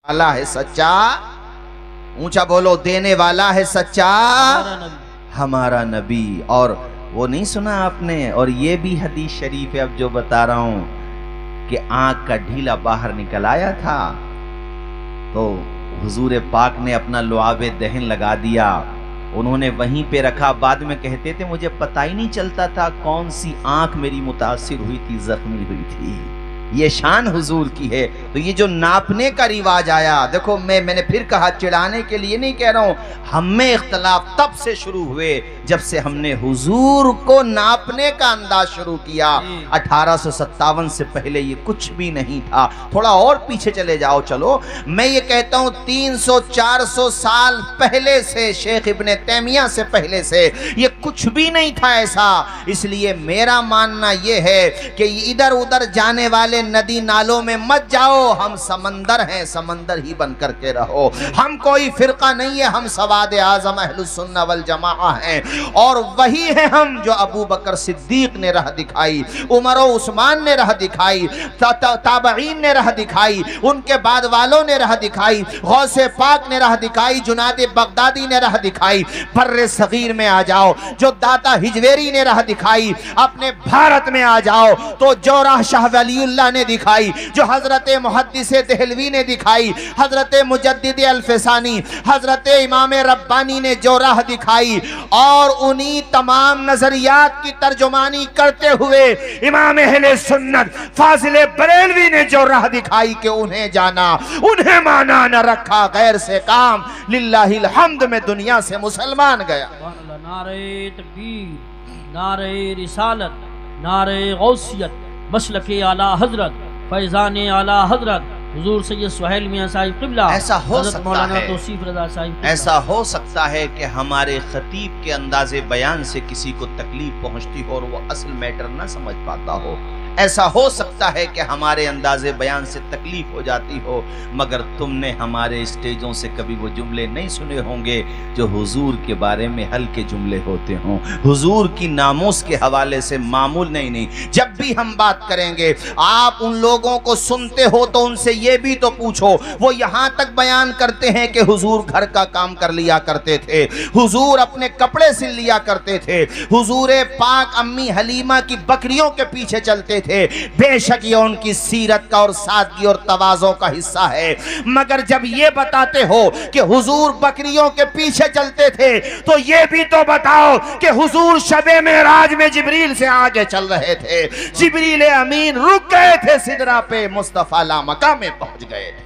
वाला है सच्चा, ऊंचा बोलो, देने वाला है सच्चा हमारा नबी। और वो नहीं सुना आपने, और ये भी हदीस शरीफ है अब जो बता रहा हूं, कि आंख का ढीला बाहर निकल आया था तो हुजूर पाक ने अपना लुआबे दहन लगा दिया, उन्होंने वहीं पे रखा। बाद में कहते थे मुझे पता ही नहीं चलता था कौन सी आंख मेरी मुतासिर हुई थी, जख्मी हुई थी। ये शान हुजूर की है। तो ये जो नापने का रिवाज आया, देखो मैंने फिर कहा, चिढ़ाने के लिए नहीं कह रहा हूं, हम में इख्तलाफ तब से शुरू हुए जब से हमने हुजूर को नापने का अंदाज शुरू किया। 1857 से पहले ये कुछ भी नहीं था। थोड़ा और पीछे चले जाओ, चलो मैं ये कहता हूं 300-400 साल पहले से, शेख इब्ने तैमिया से पहले से ये कुछ भी नहीं था ऐसा। इसलिए मेरा मानना ये है कि इधर उधर जाने वाले नदी नालों में मत जाओ, हम समंदर हैं, समंदर ही बन करके रहो। हम कोई फिरका नहीं है, हम सवाद आजम अहलुस सुन्ना वल जमाआ हैं। और वही है हम जो अबू बकर सिद्दीक ने राह दिखाई, उमर और उस्मान ने राह दिखाई, ताबईन ने राह दिखाई, उनके बाद वालों ने राह दिखाई, गौसे पाक ने राह दिखाई, जुनादे बगदादी ने राह दिखाई। बर्रे सगीर में आ जाओ, जो दाता हिजवेरी ने राह दिखाई। अपने भारत में आ जाओ तो जो राह शाह वलीउल्लाह ने दिखाई, जो हजरत मुहद्दिसे देहलवी ने दिखाई, हजरत मुजद्दिद अल्फसानी, हजरत इमाम रब्बानी ने जो राह दिखाई, और उन्हीं तमाम नजरियात की तर्जुमानी करते हुए इमाम अहले सुन्नत फाजिल बरेलवी ने जो राह दिखाई कि उन्हें जाना, उन्हें माना, न रखा गैर से काम, लिल्लाहिल हम्द में दुनिया से मुसलमान गया। नारे तकबीर, नारे रिसालत, नारे गौसियत, मसलके आला हजरत, फैजान आला हजरत हुजूर सैयद सुहेल मियां साहिब क़िबला। ऐसा हो सकता है, तौसीफ रज़ा साहिब, ऐसा हो सकता है कि हमारे खतीब के अंदाजे बयान से किसी को तकलीफ पहुंचती हो और वो असल मैटर ना समझ पाता हो। ऐसा हो सकता है कि हमारे अंदाजे बयान से तकलीफ हो जाती हो, मगर तुमने हमारे स्टेजों से कभी वो जुमले नहीं सुने होंगे जो हुजूर के बारे में हल्के जुमले होते हों, हुजूर की नामूस के हवाले से मामूल नहीं। जब भी हम बात करेंगे, आप उन लोगों को सुनते हो तो उनसे ये भी तो पूछो, वो यहाँ तक बयान करते हैं कि हुजूर घर का काम कर लिया करते थे, हुजूर अपने कपड़े सिल लिया करते थे, हुजूर पाक अम्मी हलीमा की बकरियों के पीछे चलते थे। बेशक ये उनकी सीरत का और सादगी और तवाज़ो का हिस्सा है, मगर जब ये बताते हो कि हुजूर बकरियों के पीछे चलते थे, तो ये भी तो बताओ कि हुजूर शबे मेराज में जिब्रील से आगे चल रहे थे, जिब्रील अमीन रुक गए थे सिदरा पे, मुस्तफा ला मकाम में पहुंच गए थे।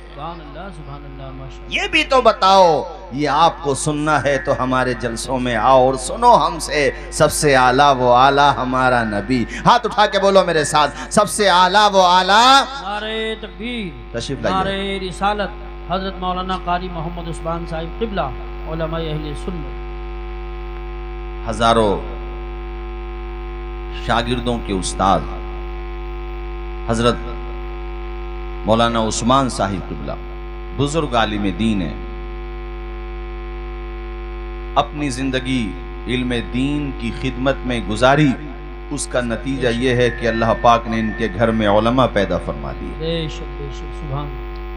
ये भी तो बताओ। ये आपको सुनना है तो हमारे जलसों में आओ और सुनो हमसे, सबसे आला वो आला हमारा नबी। हाथ उठा के बोलो मेरे साथ, सबसे आला वो आला। नारे तकबीर, तशरीफ नारे रिसालत, हजरत मौलाना कारी मोहम्मद उस्मान साहिब क़िबला, उलमा अहले सुन्नत। हजारों शागिर्दों के उस्ताद हजरत मौलाना उस्मान साहिब क़िबला बुजुर्ग आलिम दीन है, अपनी जिंदगी इल्म दीन की खिदमत में गुजारी। उसका नतीजा यह है कि अल्लाह पाक ने इनके घर में उलमा पैदा फरमा दिए,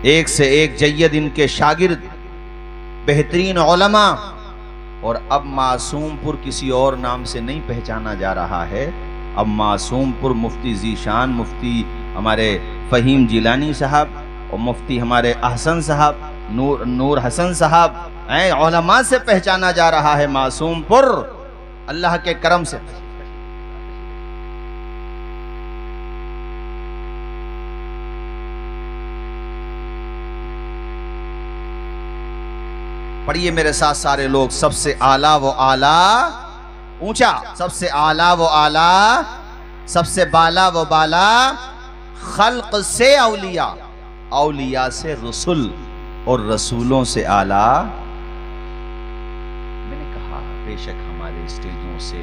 एक से एक जय्यद इनके शागिर्द, बेहतरीन उलमा। और अब मासूमपुर किसी और नाम से नहीं पहचाना जा रहा है, अब मासूमपुर मुफ्ती जीशान, मुफ्ती हमारे फहीम जिलानी साहब और मुफ्ती हमारे अहसन साहब, नूर हसन साहब, उलमा से पहचाना जा रहा है मासूमपुर, अल्लाह के करम से। पढ़िए मेरे साथ सारे लोग, सबसे आला वो आला, ऊंचा, सबसे आला वो आला, सबसे बाला वो बाला, खल्क से औलिया, औलिया से रसूल और रसूलों से आला। मैंने कहा बेशक हमारे स्टेजों से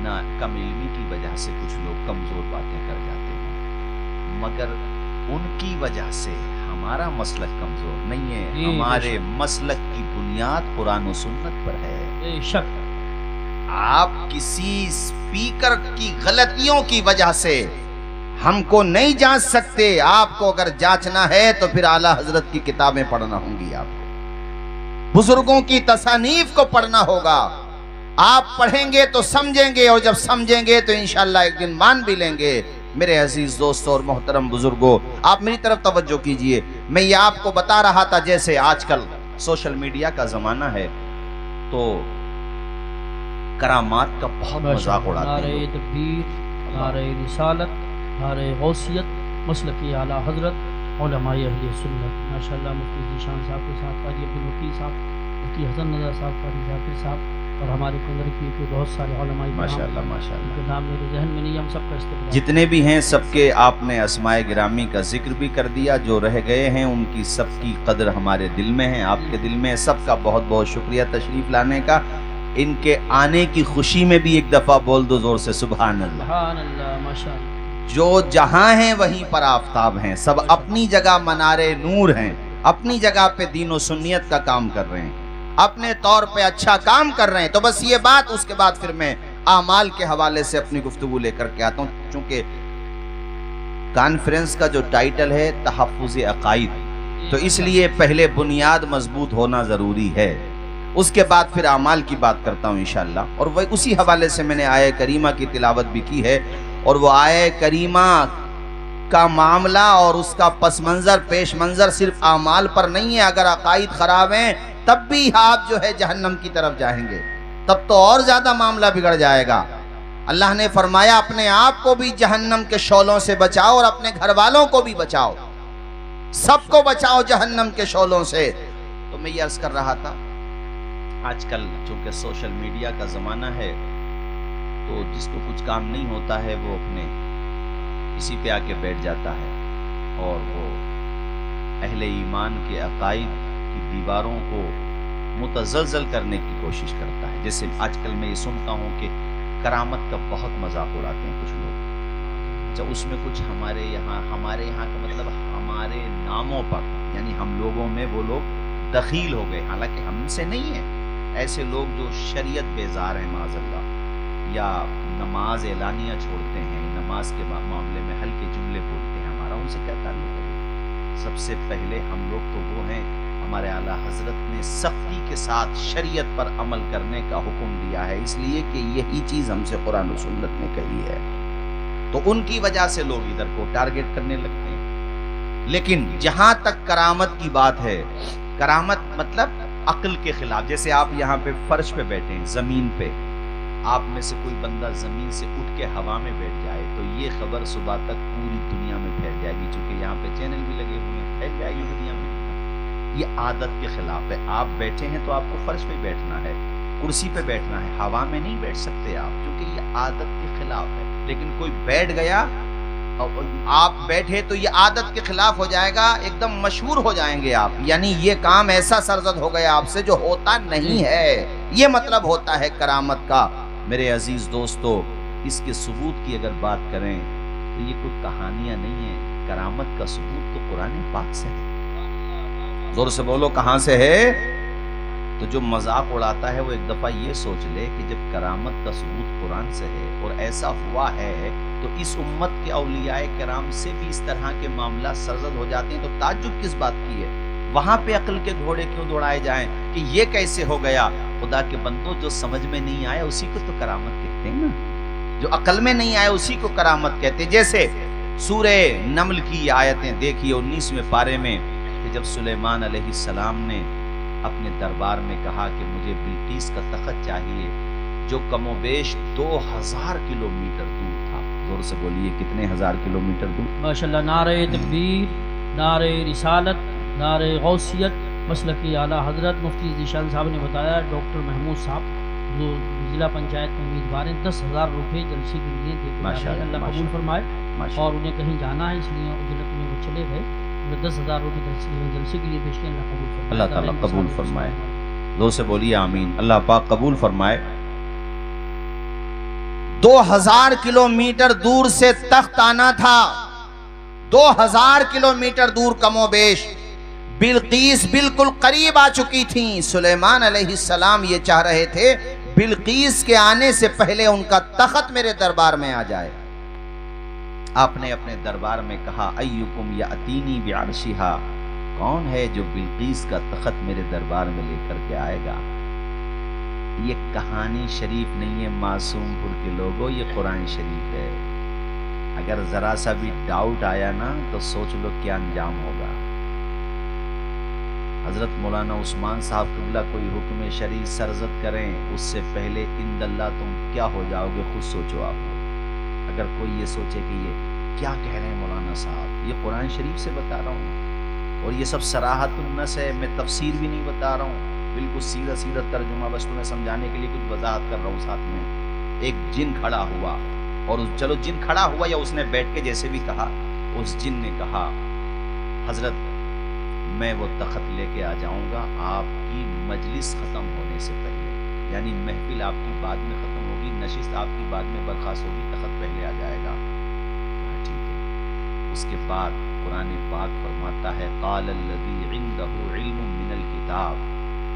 ना कम इल्मी की वजह से कुछ लोग कमजोर बातें कर जाते हैं, मगर उनकी वजह से हमारा मसलक कमजोर नहीं है। हमारे मसलक की बुनियाद कुरान और सुन्नत पर है। बेशक आप किसी स्पीकर की गलतियों की वजह से हमको नहीं जांच सकते। आपको अगर जांचना है तो फिर आला हजरत की किताबें पढ़ना होंगी, आपको बुजुर्गों की तसानीफ को पढ़ना होगा। आप पढ़ेंगे तो समझेंगे, और जब समझेंगे तो इंशाअल्लाह एक दिन मान भी लेंगे। मेरे अजीज दोस्तों और मोहतरम बुजुर्गों, आप मेरी तरफ तवज्जो कीजिए। मैं ये आपको बता रहा था, जैसे आजकल सोशल मीडिया का जमाना है तो करामात का बहुत मजाक उड़ाते हैं। नारे तकबीर, नारे रिसालत, नारे गौसियत, मसलकी आला हजरत उलमाए अहले सुन्नत। माशाअल्लाह मुफ्ती ज़ीशान साहब के साथ कारी अब्दुल वकील साहब, मुफ्ती हसन नज़र साहब, कारी जाकिर साहब और हमारे कंदरकी के बहुत सारे उलमाए माशाअल्लाह माशाअल्लाह। उनके नाम मेरे जहन में नहीं, हम सबका इस्तेमाल जितने भी हैं सबके आपने अस्माए गिरामी का जिक्र भी कर दिया। जो रह गए हैं उनकी सबकी कदर हमारे दिल में है, आपके दिल में है। सबका बहुत बहुत शुक्रिया तशरीफ लाने का। इनके आने की खुशी में भी एक दफा बोल दो जोर से सुभान अल्लाह। सुभान अल्लाह, माशाअल्लाह। जो जहां हैं वहीं पर आफताब हैं, सब अपनी जगह मनारे नूर हैं, अपनी जगह पे दीन और सुन्नियत का काम कर रहे हैं, अपने तौर पे अच्छा काम कर रहे हैं। तो बस ये बात, उसके बाद फिर मैं आमाल के हवाले से अपनी गुफ्तगू लेकर के आता हूँ। चूंकि कॉन्फ्रेंस का जो टाइटल है तहफ़्फ़ुज़ अक़ाइद, तो इसलिए पहले बुनियाद मजबूत होना ज़रूरी है, उसके बाद फिर आमाल की बात करता हूँ इंशाअल्लाह। और वही उसी हवाले से मैंने आये करीमा की तिलावत भी की है। और वो आये करीमा का मामला और उसका पस मंज़र, पेश मंज़र सिर्फ आमाल पर नहीं है। अगर अक़ाइद ख़राब हैं तब भी आप जो है जहन्नम की तरफ जाएंगे, तब तो और ज़्यादा मामला बिगड़ जाएगा। अल्लाह ने फरमाया अपने आप को भी जहन्नम के शोलों से बचाओ और अपने घर वालों को भी बचाओ, सबको बचाओ जहन्नम के शोलों से। तो मैं ये अर्ज कर रहा था, आजकल चूंकि सोशल मीडिया का ज़माना है तो जिसको कुछ काम नहीं होता है वो अपने इसी पे आके बैठ जाता है और वो अहले ईमान के अकाइद की दीवारों को मुतज़लज़ल करने की कोशिश करता है। जैसे आजकल मैं ये सुनता हूँ कि करामत का बहुत मजाक उड़ाते हैं कुछ लोग। जब उसमें कुछ हमारे यहाँ का मतलब हमारे नामों पर, यानी हम लोगों में वो लोग दखील हो गए, हालांकि हमसे नहीं है। ऐसे लोग जो शरीयत बेजार हैं माज़अल्लाह, या नमाज एलानिया छोड़ते हैं, नमाज के मामले में हल्के जुमले बोलते हैं, हमारा उनसे क्या ताल्लुक है। सबसे पहले हम लोग तो वो हैं, हमारे आला हजरत ने सख्ती के साथ शरीयत पर अमल करने का हुक्म दिया है, इसलिए कि यही चीज़ हमसे कुरान और सुन्नत ने कही है। तो उनकी वजह से लोग इधर को टारगेट करने लगते हैं। लेकिन जहां तक करामत की बात है, करामत मतलब अक्ल के खिलाफ। जैसे आप यहाँ पे फर्श पे बैठे हैं, जमीन पे, आप में से कोई बंदा जमीन से उठ के हवा में बैठ जाए तो ये खबर सुबह तक पूरी दुनिया में फैल जाएगी। चूंकि यहाँ पे चैनल भी लगे हुए हैं, फैल जाएगी दुनिया में। ये आदत के खिलाफ है। आप बैठे हैं तो आपको फर्श पे बैठना है, कुर्सी पे बैठना है, हवा में नहीं बैठ सकते आप, क्योंकि ये आदत के खिलाफ है। लेकिन कोई बैठ गया और आप बैठे तो ये आदत के खिलाफ हो जाएगा, एकदम मशहूर हो जाएंगे आप। यानी ये काम ऐसा सरजद हो गया आपसे जो होता नहीं है। ये मतलब होता है करामत का। मेरे अजीज दोस्तों, इसके सबूत की अगर बात करें तो ये कोई कहानियां नहीं है। करामत का सबूत तो कुरान पाक से है। जोर से बोलो, कहां से है? तो जो मजाक उड़ाता है वो एक दफा ये सोच ले कि जब करामत का सबूत कुरान से है और ऐसा हुआ है तो इस उम्मत के औलियाए किराम से भी इस तरह के मामला सरजद हो जाते हैं, तो ताज्जुब किस बात की है? वहां पे अक्ल के घोड़े क्यों दौड़ाए जाएं कि ये कैसे हो गया? खुदा के बंदो, जो समझ में नहीं आया उसी को तो करामत कहते हैं ना, जो अक्ल में नहीं आया उसी को करामत कहते हैं। जैसे सूरे नमल की आयतें देखिए 19वें पारे में कि जब सुलेमान अलैहिस्सलाम ने अपने दरबार में कहा कि मुझे बिल्कीस का तख्त चाहिए, जो कमोबेश 2000 किलोमीटर दूर था। जोर से बोलिए, कितने हजार किलोमीटर दूर? माशाअल्लाह। नारे तकबीर, नारे रिसालत, नारे गौसियत, मसलकी आला हजरत मुफ्ती ज़ीशान साहब ने बताया, डॉक्टर महमूद साहब जो जिला पंचायत में उम्मीदवार हैं, 10,000 रुपये जलसे के लिए देते हैं। अल्लाह कबूल फरमाए। और उन्हें कहीं जाना है इसलिए उजलत में वो चले गए, 10,000 रुपये जलसे के लिए पेश किए। अल्लाह कबूल फरमाए। अल्लाह ताला कबूल फरमाए। दो से बोलिए आमीन। अल्लाह पाक कबूल फरमाए। 2000 किलोमीटर दूर से तख्त आना था, 2000 किलोमीटर दूर कमोबेश। बिल्कीस बिल्कुल करीब आ चुकी थी। सुलेमान अलैहिस्सलाम ये चाह रहे थे बिल्कीस के आने से पहले उनका तख्त मेरे दरबार में आ जाए। आपने अपने दरबार में कहा, अय्युकुम यातीनी बिअर्शिहा, कौन है जो बिल्कीस का तख्त मेरे दरबार में लेकर के आएगा। ये कहानी शरीफ नहीं है मासूमपुर के लोगों, ये कुरान शरीफ है। अगर जरा सा भी डाउट आया ना तो सोच लो क्या अंजाम होगा। हजरत मौलाना उस्मान साहब किबला कोई हुक्म शरीफ सरजद करें, उससे पहले इंदल्ला तुम क्या हो जाओगे खुद सोचो आप लोग। अगर कोई ये सोचे कि ये क्या कह रहे हैं मौलाना साहब, ये कुरान शरीफ से बता रहा हूँ और ये सब सराहतुन नस है, मैं तफसीर भी नहीं बता रहा हूँ, बिल्कुल सीधा सीधा तर्जुमा, बस तुम्हें समझाने के लिए कुछ वजाहत कर रहा हूँ। साथ में एक जिन खड़ा हुआ और चलो जिन खड़ा हुआ या उसने बैठ के जैसे भी कहा, उस जिन ने कहा, हजरत मैं वो तख्त लेके आ जाऊंगा आपकी मजलिस खत्म होने से पहले, यानी महफिल आपकी बाद में खत्म होगी, नशिस्त आपकी बाद में बर्खास्त होगी, तख्त पहले आ जाएगा। ठीक है। उसके बाद कुरान पाक फरमाता है, क़ाल अल्लज़ी इंदहु इल्मुम मिनल किताब,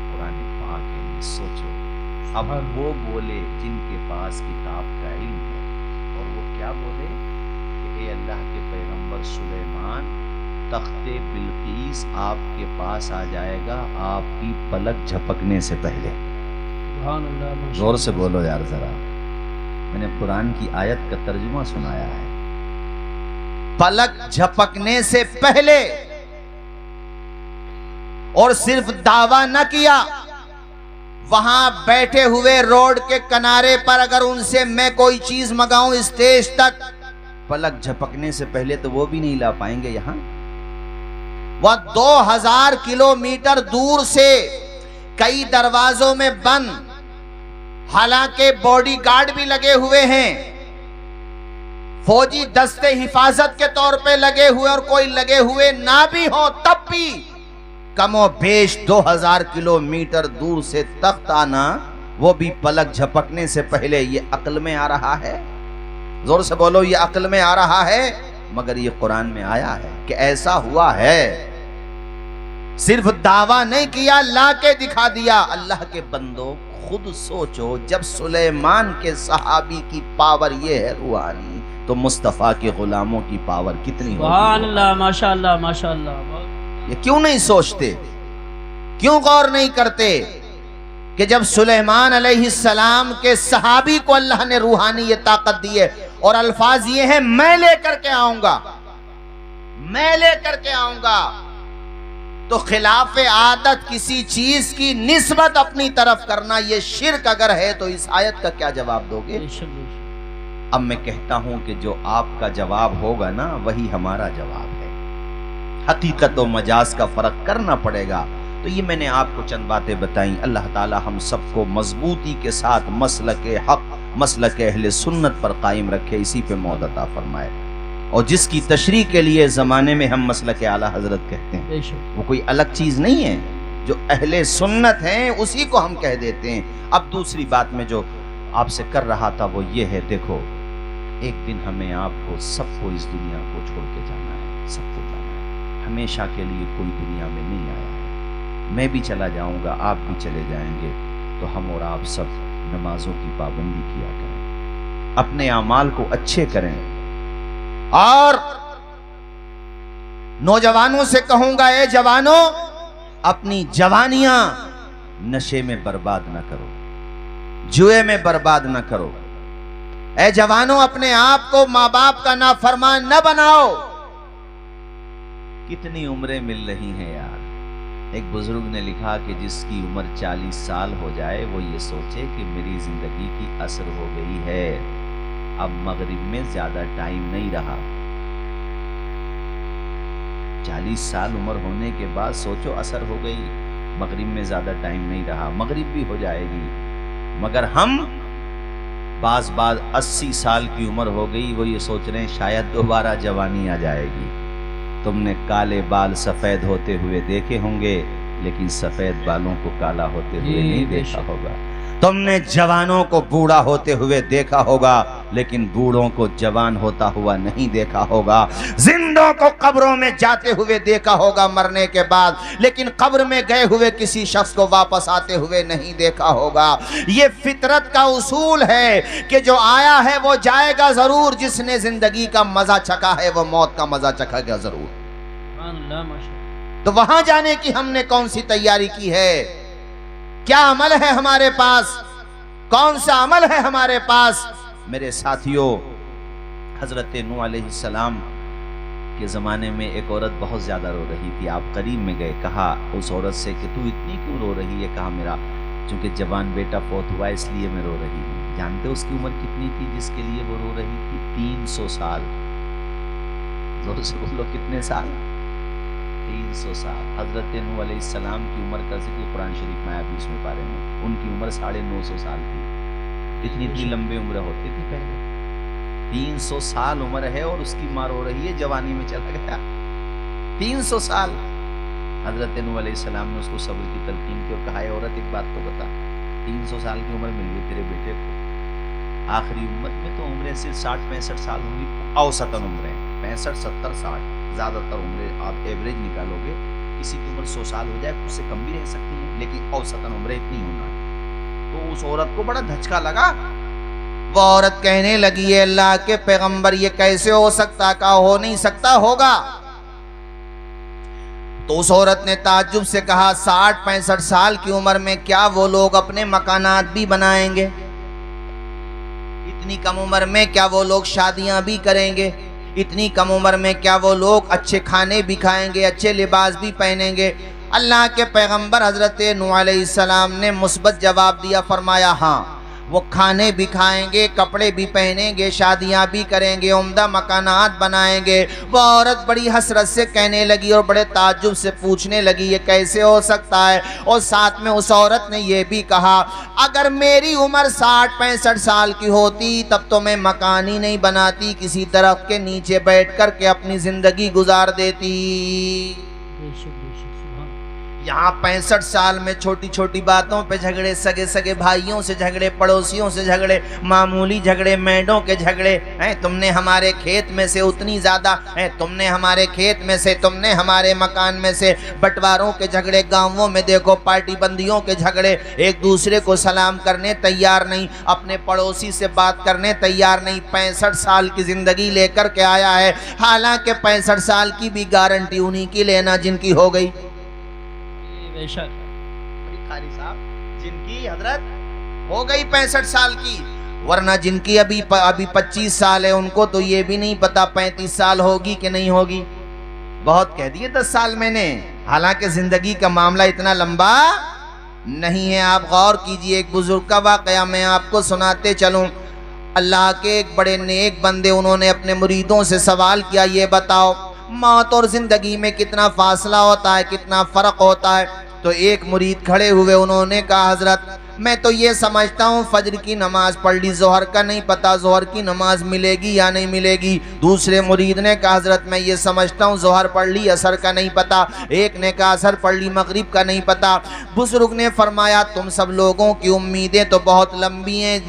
कुरान पाक है, ये सोचो। अब वो बोले जिनके पास किताब का इल्म है, और वो क्या बोले कि ए अल्लाह के पैगंबर सुलेमान, तख्ते बिल्कीस आपके पास आ जाएगा आपकी पलक झपकने से पहले। जोर से बोलो यार जरा, मैंने कुरान की आयत का तर्जुमा सुनाया है। पलक झपकने से पहले, और सिर्फ दावा न किया, वहां बैठे हुए रोड के किनारे पर अगर उनसे मैं कोई चीज मंगाऊं स्टेज तक, पलक झपकने से पहले तो वो भी नहीं ला पाएंगे। यहां वह 2000 किलोमीटर दूर से कई दरवाजों में बंद, हालांकि बॉडीगार्ड भी लगे हुए हैं, फौजी दस्ते हिफाजत के तौर पे लगे हुए, और कोई लगे हुए ना भी हो तब भी कमो बेश 2000 किलोमीटर दूर से तख्त आना, वो भी पलक झपकने से पहले, ये अक्ल में आ रहा है? जोर से बोलो, ये अक्ल में आ रहा है? मगर ये कुरान में आया है कि ऐसा हुआ है। सिर्फ दावा नहीं किया, ला के दिखा दिया। अल्लाह के बंदो खुद सोचो, जब सुलेमान के सहाबी की पावर ये है रूहानी, तो मुस्तफा के गुलामों की पावर कितनी होगी? अल्लाह, माशाअल्लाह, माशाअल्लाह। ये क्यों नहीं सोचते, क्यों गौर नहीं करते कि जब सुलेमान अलैहिस्सलाम के सहाबी को अल्लाह ने रूहानी ये ताकत दी है, और अल्फाज ये हैं, मैं लेकर के आऊंगा, मैं लेकर के आऊंगा, तो खिलाफ आदत किसी चीज की निस्बत अपनी तरफ करना, ये शिर्क अगर है तो इस आयत का क्या जवाब दोगे? अब मैं कहता हूं कि जो आपका जवाब होगा ना, वही हमारा जवाब है। हकीकत और मजाज का फर्क करना पड़ेगा। तो ये मैंने आपको चंद बातें बताई। अल्लाह ताला हम सबको मजबूती के साथ मसलके हक, मसलके अहले सुन्नत पर कायम रखे, इसी पे मौत अता फरमाए। और जिसकी तशरीह के लिए ज़माने में हम मसलके आला हजरत कहते हैं, वो कोई अलग चीज़ नहीं है, जो अहले सुन्नत हैं उसी को हम कह देते हैं। अब दूसरी बात में जो आपसे कर रहा था वो ये है, देखो एक दिन हमें आपको सबको इस दुनिया को छोड़ के जाना है, सबको जाना है, हमेशा के लिए कोई दुनिया में नहीं आया है। मैं भी चला जाऊंगा, आप भी चले जाएंगे, तो हम और आप सब नमाजों की पाबंदी किया करें, अपने अमाल को अच्छे करें। और नौजवानों से कहूंगा, ए जवानों, अपनी जवानियां नशे में बर्बाद न करो, जुए में बर्बाद न करो। ए जवानों, अपने आप को माँ बाप का नाफरमान न बनाओ। कितनी उम्रें मिल रही हैं यार। एक बुजुर्ग ने लिखा कि जिसकी उम्र 40 साल हो जाए वो ये सोचे कि मेरी जिंदगी की असर हो गई है, अब मगरिब में ज्यादा टाइम नहीं रहा। 40 साल उम्र होने के बाद सोचो असर हो गई, मगरिब में ज्यादा टाइम नहीं रहा, मगरिब भी हो जाएगी। मगर हम बाज 80 साल की उम्र हो गई, वो ये सोच रहे हैं शायद दोबारा जवानी आ जाएगी। तुमने काले बाल सफेद होते हुए देखे होंगे, लेकिन सफेद बालों को काला होते हुए नहीं देखा होगा। तुमने जवानों को बूढ़ा होते हुए देखा होगा, लेकिन बूढ़ों को जवान होता हुआ नहीं देखा होगा। जिंदों को कब्रों में जाते हुए देखा होगा मरने के बाद, लेकिन कब्र में गए हुए किसी शख्स को वापस आते हुए नहीं देखा होगा। ये फितरत का उसूल है कि जो आया है वो जाएगा जरूर, जिसने जिंदगी का मजा चखा है वो मौत का मजा चखेगा जरूर। तो वहां जाने की हमने कौन सी तैयारी की है? क्या अमल है हमारे पास? कौन सा अमल है हमारे पास? मेरे साथियों, हजरत नूह अलैहिस्सलाम के ज़माने में एक औरत बहुत ज़्यादा रो रही थी। आप करीब में गए, कहा उस औरत से कि तू इतनी क्यों रो रही है? कहा मेरा चूंकि जवान बेटा फौत हुआ इसलिए मैं रो रही हूँ। जानते हो उसकी उम्र कितनी थी जिसके लिए वो रो रही थी? 300 साल। जोर से बोलो, कितने साल? 300 साल। हजरत नूह अलैहिस्सलाम की उम्र का जिक्र कुरान शरीफ में आया 20वें पारे में। उनकी उम्र 950 साल थी। इतनी लंबी उम्र होती थी पहले। 300 साल उम्र है और उसकी मां रो रही है, जवानी में चला गया। 300 साल। हजरत नूह अलैहिस्सलाम ने उसको सब्र की तलकीन की और कहा, औरत एक बात तो बता, 300 साल की उम्र मिल गई तेरे बेटे को, आखिरी उम्मत में तो उम्रें सिर्फ 60-65 साल होंगी, औसतन उम्रें 65-70-60, ज्यादातर उम्रें आप एवरेज निकालोगे, किसी की उम्र 100 साल हो जाए, उससे कम भी रह सकती है, लेकिन औसतन उम्रें इतनी होना है। तो उस औरत को बड़ा धचका लगा। वो औरत कहने लगी, है अल्लाह के पैगंबर ये कैसे हो सकता? का हो नहीं सकता, होगा। तो उस औरत ने ताज्जुब से कहा, 60-65 साल की उम्र में क्या वो लोग अपने मकानात भी बनाएंगे? इतनी कम उम्र में क्या वो लोग शादियां भी करेंगे? इतनी कम उम्र में क्या वो लोग अच्छे खाने भी खाएंगे, अच्छे लिबास भी पहनेंगे? अल्लाह के पैगंबर हजरत नूह अलैहिस्सलाम ने मुस्बत जवाब दिया, फरमाया हाँ, वो खाने भी खाएंगे, कपड़े भी पहनेंगे, शादियां भी करेंगे, उम्दा मकानात बनाएंगे। वो औरत बड़ी हसरत से कहने लगी और बड़े ताज्जुब से पूछने लगी, ये कैसे हो सकता है? और साथ में उस औरत ने यह भी कहा, अगर मेरी उम्र 60-65 साल की होती तब तो मैं मकान ही नहीं बनाती, किसी दरख्त के नीचे बैठ कर के अपनी जिंदगी गुजार देती। यहाँ 65 साल में छोटी छोटी बातों पे झगड़े, सगे सगे भाइयों से झगड़े, पड़ोसियों से झगड़े, मामूली झगड़े, मेंढों के झगड़े हैं। तुमने हमारे खेत में से उतनी ज्यादा है, तुमने हमारे खेत में से, तुमने हमारे मकान में से, बंटवारों के झगड़े, गांवों में देखो पार्टी बंदियों के झगड़े, एक दूसरे को सलाम करने तैयार नहीं, अपने पड़ोसी से बात करने तैयार नहीं। 65 साल की जिंदगी लेकर के आया है, हालांकि 65 साल की भी गारंटी उन्हीं की लेना जिनकी हो गई। बेशक साहब, जिनकी हजरत हो गई 65 साल की, वरना जिनकी अभी 25 साल है उनको तो ये भी नहीं पता 35 साल होगी कि नहीं होगी। बहुत कह दिए 10 साल मैंने, हालांकि जिंदगी का मामला इतना लंबा नहीं है। आप गौर कीजिए, एक बुजुर्ग का वाकया मैं आपको सुनाते चलूं। अल्लाह के एक बड़े नेक बंदे, उन्होंने अपने मुरीदों से सवाल किया, ये बताओ मौत और जिंदगी में कितना फासला होता है, कितना फर्क होता है? तो एक मुरीद खड़े हुए, उन्होंने कहा, हजरत मैं तो ये समझता हूँ फजर की नमाज पढ़ ली, जोहर का नहीं पता जोहर की नमाज मिलेगी या नहीं मिलेगी। दूसरे मुरीद ने कहा, हजरत मैं ये समझता हूँ जोहर पढ़ ली, असर का नहीं पता। एक ने कहा असर पढ़ ली, मगरिब का नहीं पता। बुजुर्ग ने फरमाया, तुम सब लोगों की उम्मीदें तो बहुत लंबी हैं,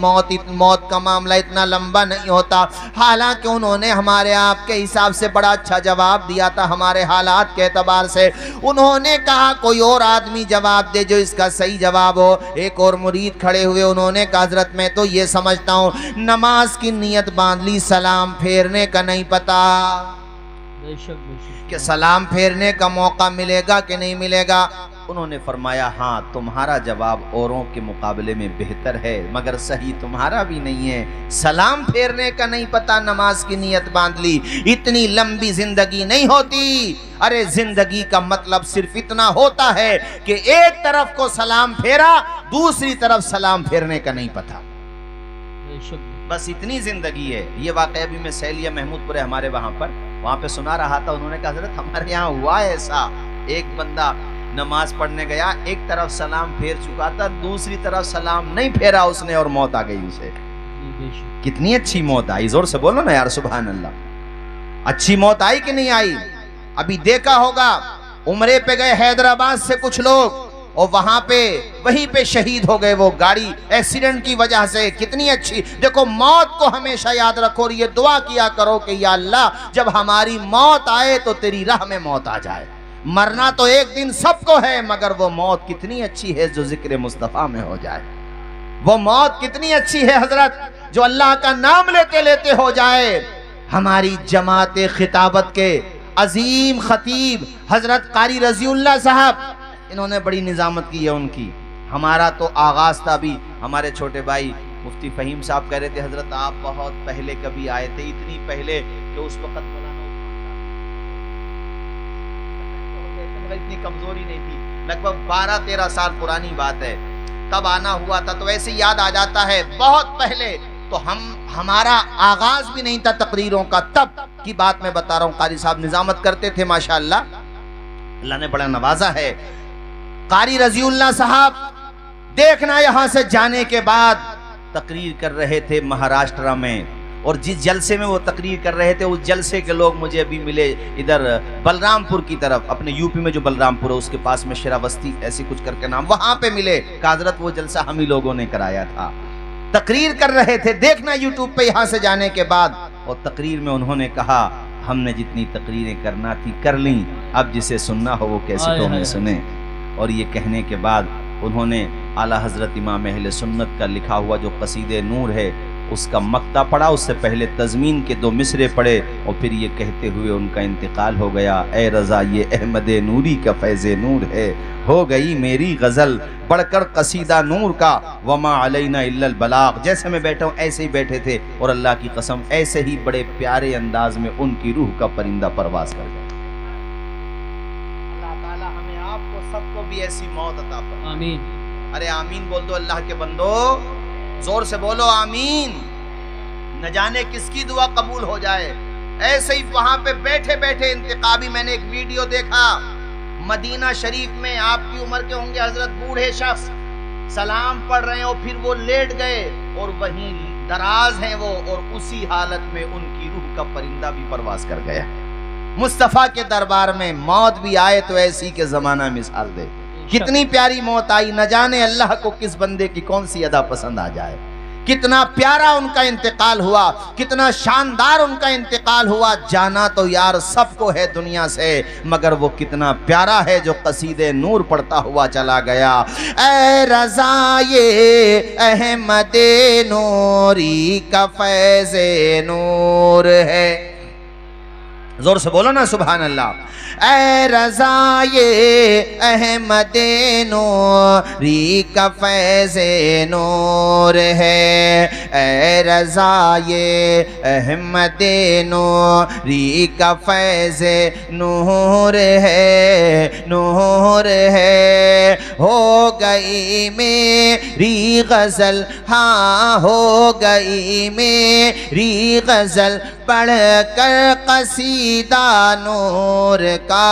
मौत का मामला इतना लंबा नहीं होता। हालांकि उन्होंने हमारे आपके हिसाब से बड़ा अच्छा जवाब दिया था, हमारे हालात के एतबार से। उन्होंने कहा कोई और आदमी जवाब दे जो इसका सही जवाब हो। एक और मुरीद खड़े हुए, उन्होंने कहा, हजरत मैं तो ये समझता हूँ नमाज की नियत बांध ली, सलाम फेरने का नहीं पता कि सलाम फेरने का मौका मिलेगा कि नहीं मिलेगा। उन्होंने फरमाया, हाँ तुम्हारा जवाब औरों के मुकाबले में बेहतर है, मगर सही तुम्हारा भी नहीं है। सलाम फेरने का नहीं पता, नमाज की नियत बांध ली, इतनी लंबी जिंदगी नहीं होती। अरे जिंदगी का मतलब सिर्फ इतना होता है कि एक तरफ को सलाम फेरा, दूसरी तरफ सलाम फेरने का नहीं पता, बस इतनी जिंदगी है। ये वाकया भी मैं सैलिया महमूदपुर है हमारे वहां पे सुना रहा था। उन्होंने कहा, हजरत हमारे यहाँ हुआ ऐसा, एक बंदा नमाज पढ़ने गया, एक तरफ सलाम फेर चुका था, दूसरी तरफ सलाम नहीं फेरा उसने और मौत आ गई उसे। कितनी अच्छी मौत आई, जोर से बोलो ना यार, सुभान अल्लाह। अच्छी मौत आई कि नहीं आई? अभी देखा होगा, उम्रे पे गए हैदराबाद से कुछ लोग, और वहां पे वहीं पे शहीद हो गए। वो गाड़ी एक्सीडेंट की वजह से। कितनी अच्छी, देखो मौत को हमेशा याद रखो और ये दुआ किया करो कि या अल्लाह जब हमारी मौत आए तो तेरी राह में मौत आ जाए। मरना तो एक दिन सबको है, मगर वो मौत कितनी अच्छी है जो जिक्र मुस्तफ़ा में हो जाए। वो मौत कितनी अच्छी है हजरत, जो अल्लाह का नाम लेते लेते हो जाए। हमारी जमात खिताबत के अजीम खतीब हजरत कारी रजीउल्लाह साहब, इन्होंने बड़ी निजामत की है उनकी। हमारा तो आगाज था, अभी हमारे छोटे भाई मुफ्ती फहीम साहब कह रहे थे हजरत आप बहुत पहले कभी आए थे, इतनी पहले कि उस वक्त इतनी कमजोरी नहीं थी, लगभग 12-13 साल पुरानी बात है, तब आना हुआ था। तो ऐसे याद आ जाता है बहुत पहले। तो हमारा आगाज भी नहीं था तकरीरों का, तब की बात मैं बता रहा हूँ। कारी साहब निजामत करते थे माशाअल्लाह, अल्लाह ने बड़ा नवाजा है। कारी रजीउल्लाह साहब देखना, यहां से जाने के बाद तकरीर कर रहे थे महाराष्ट्र में, और जिस जलसे में वो तकरीर कर रहे थे उस जलसे के लोग मुझे अभी मिले इधर बलरामपुर की तरफ, अपने यूपी में जो बलरामपुर है उसके पास में शेरावस्ती ऐसी कुछ करके नाम, वहां पे मिले। हजरत वो जलसा हम ही लोगों ने कराया था, तकरीर कर रहे थे। देखना यूट्यूब पे यहां से जाने के बाद, और तकरीर में उन्होंने कहा हमने जितनी तकरीरें करना थी कर ली, अब जिसे सुनना हो वो कैसेटों में सुने। और ये कहने के बाद उन्होंने आला हजरत इमाम अहले सुन्नत का लिखा हुआ जो कसीदे नूर है उसका मक्ता पढ़ा, उससे पहले तज़मीन के 2 मिसरे पढ़े, और फिर ये कहते हुए उनका इंतकाल हो गया। ए रज़ा ये अहमद नूरी का फैज़े नूर है, हो गई मेरी गज़ल बढ़कर कसीदा नूर का, वमा अलैना इल्लल बलाग। जैसे मैं बैठा हूँ ऐसे ही बैठे थे, और अल्लाह की कसम ऐसे ही बड़े प्यारे अंदाज में उनकी रूह का परिंदा परवास कर गया। अल्लाह ताला हमें आपको सबको भी ऐसी मौत अता फरमाए, आमीन। अरे आमीन बोल दो अल्लाह के बंदो, जोर से बोलो आमीन। न जाने किसकी दुआ कबूल हो जाए। ऐसे ही वहां पे बैठे बैठे इंतकाबी, मैंने एक वीडियो देखा मदीना शरीफ में, आपकी उम्र के होंगे हजरत, बूढ़े शख्स सलाम पढ़ रहे हैं और फिर वो लेट गए और वहीं दराज हैं वो, और उसी हालत में उनकी रूह का परिंदा भी परवास कर गया। मुस्तफा के दरबार में मौत भी आए तो ऐसी के जमाना मिसाल दे। कितनी प्यारी मौत आई, न जाने अल्लाह को किस बंदे की कौन सी अदा पसंद आ जाए। कितना प्यारा उनका इंतकाल हुआ, कितना शानदार उनका इंतकाल हुआ। जाना तो यार सबको है दुनिया से, मगर वो कितना प्यारा है जो कसीदे नूर पढ़ता हुआ चला गया। ए रज़ा ये अहमद नूरी का फैज़े नूर है, जोर से बोलो ना सुभान अल्लाह। ए रज़ा ये अहमद नूरी का फैज़े नूर है, ए रज़ा ये अहमद नूरी का फैज़े नूर है, नूर है। हो गई मेरी गज़ल, हाँ हो गई मेरी गज़ल पढ़ कर कसीदा नूर का।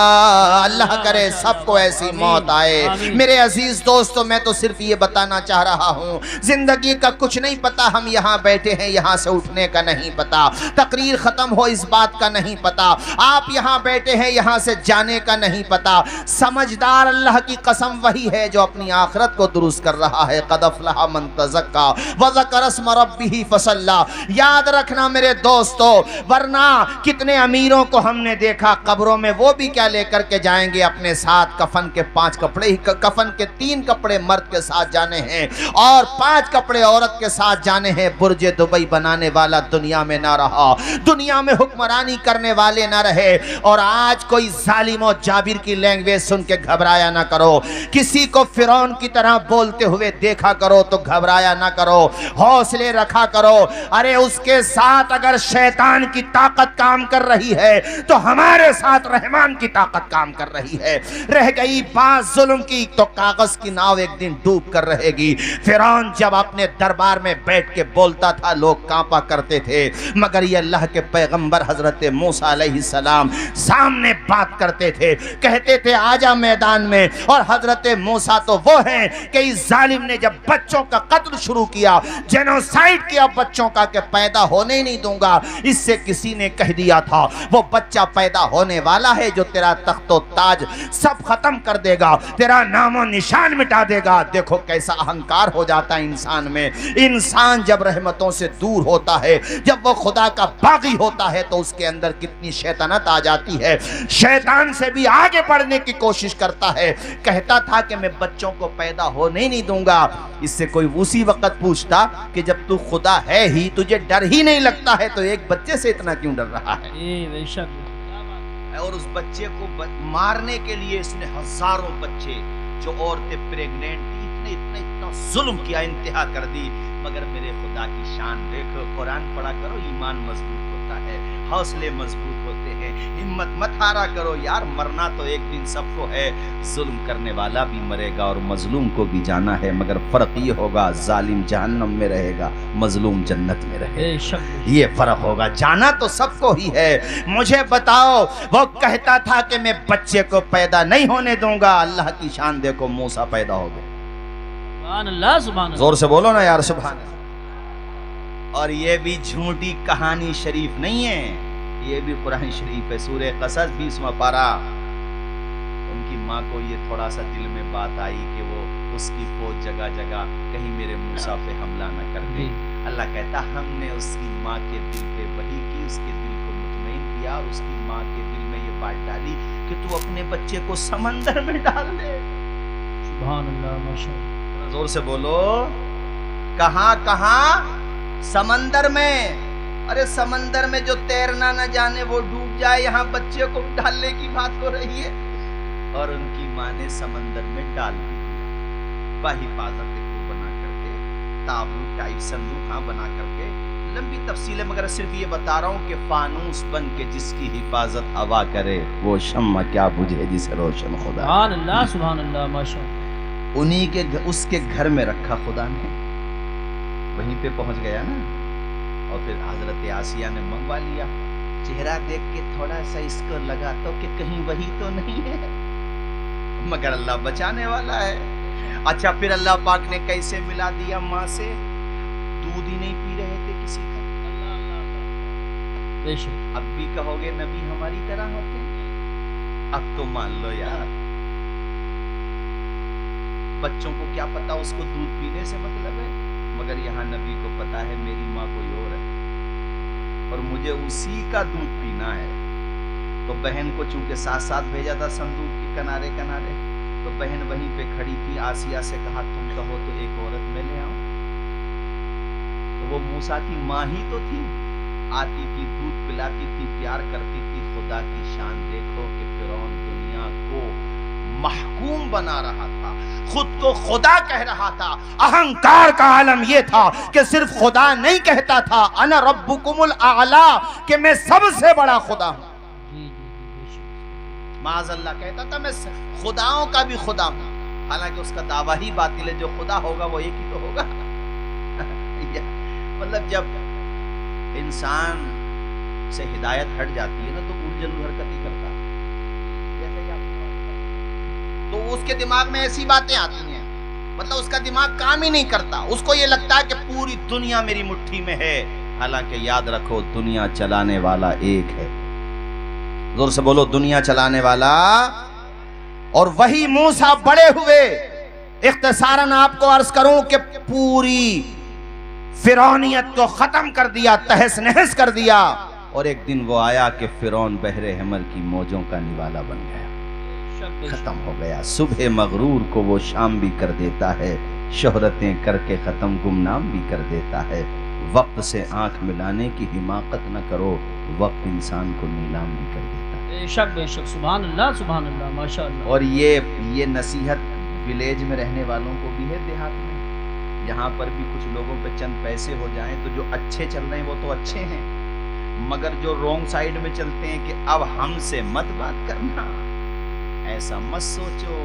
अल्लाह करे सबको ऐसी मौत आए। मेरे अजीज दोस्तों, मैं तो सिर्फ ये बताना चाह रहा हूँ, जिंदगी का कुछ नहीं पता। हम यहाँ बैठे हैं, यहाँ से उठने का नहीं पता, तकरीर खत्म हो इस बात का नहीं पता, आप यहाँ बैठे हैं यहाँ से जाने का नहीं पता। समझदार अल्लाह की कसम वही है जो अपनी आखिरत को दुरुस्त कर रहा है। क़द अफ़लह मन तज़क्का व ज़करा अस्म रब्बिही फ़सल्ला। याद रखना मेरे दोस्तों, वरना कितने अमीरों को हमने देखा कब्रों में, वो भी क्या लेकर के जाएंगे अपने साथ? कफन के 5 कपड़े ही, कफन के 3 कपड़े मर्द के साथ जाने हैं और 5 कपड़े औरत के साथ जाने हैं। बुर्ज दुबई बनाने वाला दुनिया में ना रहा, दुनिया में हुक्मरानी करने वाले ना रहे। और आज कोई जालिम और जाबिर की लैंग्वेज सुन के घबराया ना करो, किसी को फिरौन की तरह बोलते हुए देखा करो तो घबराया ना करो, हौसले रखा करो। अरे उसके साथ अगर शैतान की ताकत काम कर रही है तो हमारे साथ रहमान की ताकत काम कर रही है। रह गई बात जुल्म की तो कागज की नाव एक दिन डूब कर रहेगी। फिरौन जब अपने दरबार में बैठ के बोलता था लोग कांपा करते थे, मगर ये अल्लाह के पैगंबर हजरत मूसा अलैहिस्सलाम सामने बात करते थे, कहते थे आजा मैदान में। और हजरत मूसा तो वो हैं कि इस जालिम ने जब बच्चों का कत्ल शुरू किया, जेनोसाइड किया बच्चों का, कि पैदा होने ही नहीं दूंगा, इससे किसी ने कह दिया था वो वो बच्चा पैदा होने वाला है जो तेरा तख्तो ताज सब खत्म कर देगा, तेरा नामो निशान मिटा देगा। देखो कैसा अहंकार हो जाता है इंसान में। इंसान जब रहमतों से दूर होता है, जब वो खुदा का बागी होता है, तो उसके अंदर कितनी शैतानत आ जाती है। शैतान से भी आगे बढ़ने की कोशिश करता है। कहता था कि मैं बच्चों को पैदा होने ही नहीं दूंगा। इससे कोई उसी वक्त पूछता कि जब तू खुदा है ही, तुझे डर ही नहीं लगता है, तो एक बच्चे से इतना क्यों डर रहा है? बेशक। और उस बच्चे को मारने के लिए इसने हजारों बच्चे, जो औरतें प्रेग्नेंट थी, इतना जुल्म किया, इंतहा कर दी। मगर मेरे खुदा की शान देखो, कुरान पढ़ा करो, ईमान मजबूत होता है, हौसले मजबूत होते हैं, हिम्मत मत हारा करो यार, मरना तो एक दिन सबको है। जुल्म करने वाला भी मरेगा और मजलूम को भी जाना है, मगर फर्क ये होगा, जालिम जहन्नम में रहेगा, मजलूम जन्नत में रहेगा। ये फर्क होगा, जाना तो सबको ही है। मुझे बताओ, वो कहता था कि मैं बच्चे को पैदा नहीं होने दूंगा, अल्लाह की शान देखो, मूसा पैदा हो गए। जोर से बोलो ना यार, सुभान अल्लाह। और ये भी झूठी कहानी शरीफ नहीं है, ये भी कुरान शरीफ है। सूरह कसस 20वां पारा। उनकी माँ को ये थोड़ा सा दिल में बात आई कि वो उसकी फौज जगह जगह कहीं मेरे मूसा पे हमला न कर दे। अल्लाह कहता, हमने उसकी माँ के दिल पे वही की, उसके दिल को मुतमईन किया और उसकी माँ के दिल में ये बात डाली कि तू अपने बच्चे को समंदर में डाल दे। सुभान अल्लाह, माशाअल्लाह। जोर से बोलो, कहां कहां? समंदर में। अरे समंदर में जो तैरना न जाने वो डूब जाए, यहाँ बच्चे को डालने की बात हो रही है। और उनकी माँ ने समंदर में डाल दिया, बाहिफाजत को बना करके, ताबूत टाइप संदूक बना करके। लंबी तफसील है, मगर सिर्फ ये बता रहा हूँ कि फानूस बन के जिसकी हिफाजत हवा करे, वो शम्मा क्या बुझे जिसे रोशन खुदा। सुभान अल्लाह, सुभान अल्लाह, माशाअल्लाह। उन्हीं के उसके घर में रखा खुदा ने, वहीं पे पहुंच गया ना। और फिर हजरत आसिया ने मंगवा लिया। चेहरा देख के थोड़ा सा इसको लगा तो कि कहीं वही तो नहीं है, मगर अल्लाह बचाने वाला है। अच्छा, फिर अल्लाह पाक ने कैसे मिला दिया माँ से? दूध ही नहीं पी रहे थे किसी का। अब भी कहोगे नबी हमारी तरह होते? अब तो मान लो यार, बच्चों को क्या पता उसको दूध पीने से मतलब है, मगर यहाँ नबी को पता है मेरी माँ कोई और है और मुझे उसी का दूध पीना है। तो बहन को चूंकि साथ साथ भेजा था संदूक के किनारे किनारे, तो बहन वहीं पे खड़ी थी। आसिया से कहा, तुम कहो तो एक औरत मैं ले आऊं। तो वो मूसा की माँ ही तो थी, आती थी, दूध पिलाती थी, प्यार करती थी। खुदा की शान देखो कि फिरौन दुनिया को महकूम बना रहा था, खुद को खुदा कह रहा था। अहंकार का आलम यह था कि सिर्फ खुदा नहीं कहता था अना रब्बुकुमुल आला, कि मैं सबसे बड़ा खुदा हूं। माज़अल्लाह कहता था मैं खुदाओं का भी खुदा हूं। हालांकि उसका दावा ही बातिल है, जो खुदा होगा वो एक ही तो होगा। मतलब जब इंसान से हिदायत हट जाती है ना, तो उलझन हरकत ही करता है। तो उसके दिमाग में ऐसी बातें आती हैं, मतलब उसका दिमाग काम ही नहीं करता। उसको ये लगता है कि पूरी दुनिया मेरी मुट्ठी में है। हालांकि याद रखो, दुनिया चलाने वाला एक है। जोर से बोलो, दुनिया चलाने वाला। और वही मूसा बड़े हुए। इख्तिसारन आपको अर्ज करूं कि पूरी फिरौनियत को खत्म कर दिया, तहस नहस कर दिया। और एक दिन वो आया कि फिरौन बहरे हमर की मौजों का निवाला बन गया, खत्म हो गया। सुबह मगरूर को वो शाम भी कर देता है, शोहरतें करके खत्म गुमनाम भी कर देता है। वक्त से आंख मिलाने की हिमाकत न करो, वक्त इंसान को नीलाम भी कर देता है। बेशक बेशक, सुभान अल्लाह, सुभान अल्लाह, माशाअल्लाह। और ये नसीहत विलेज में रहने वालों को भी है, देहात में। यहाँ पर भी कुछ लोगों पे चंद पैसे हो जाएं तो जो अच्छे चल रहे हैं वो तो अच्छे हैं, मगर जो रॉन्ग साइड में चलते हैं कि अब हमसे मत बात करना, ऐसा मत सोचो।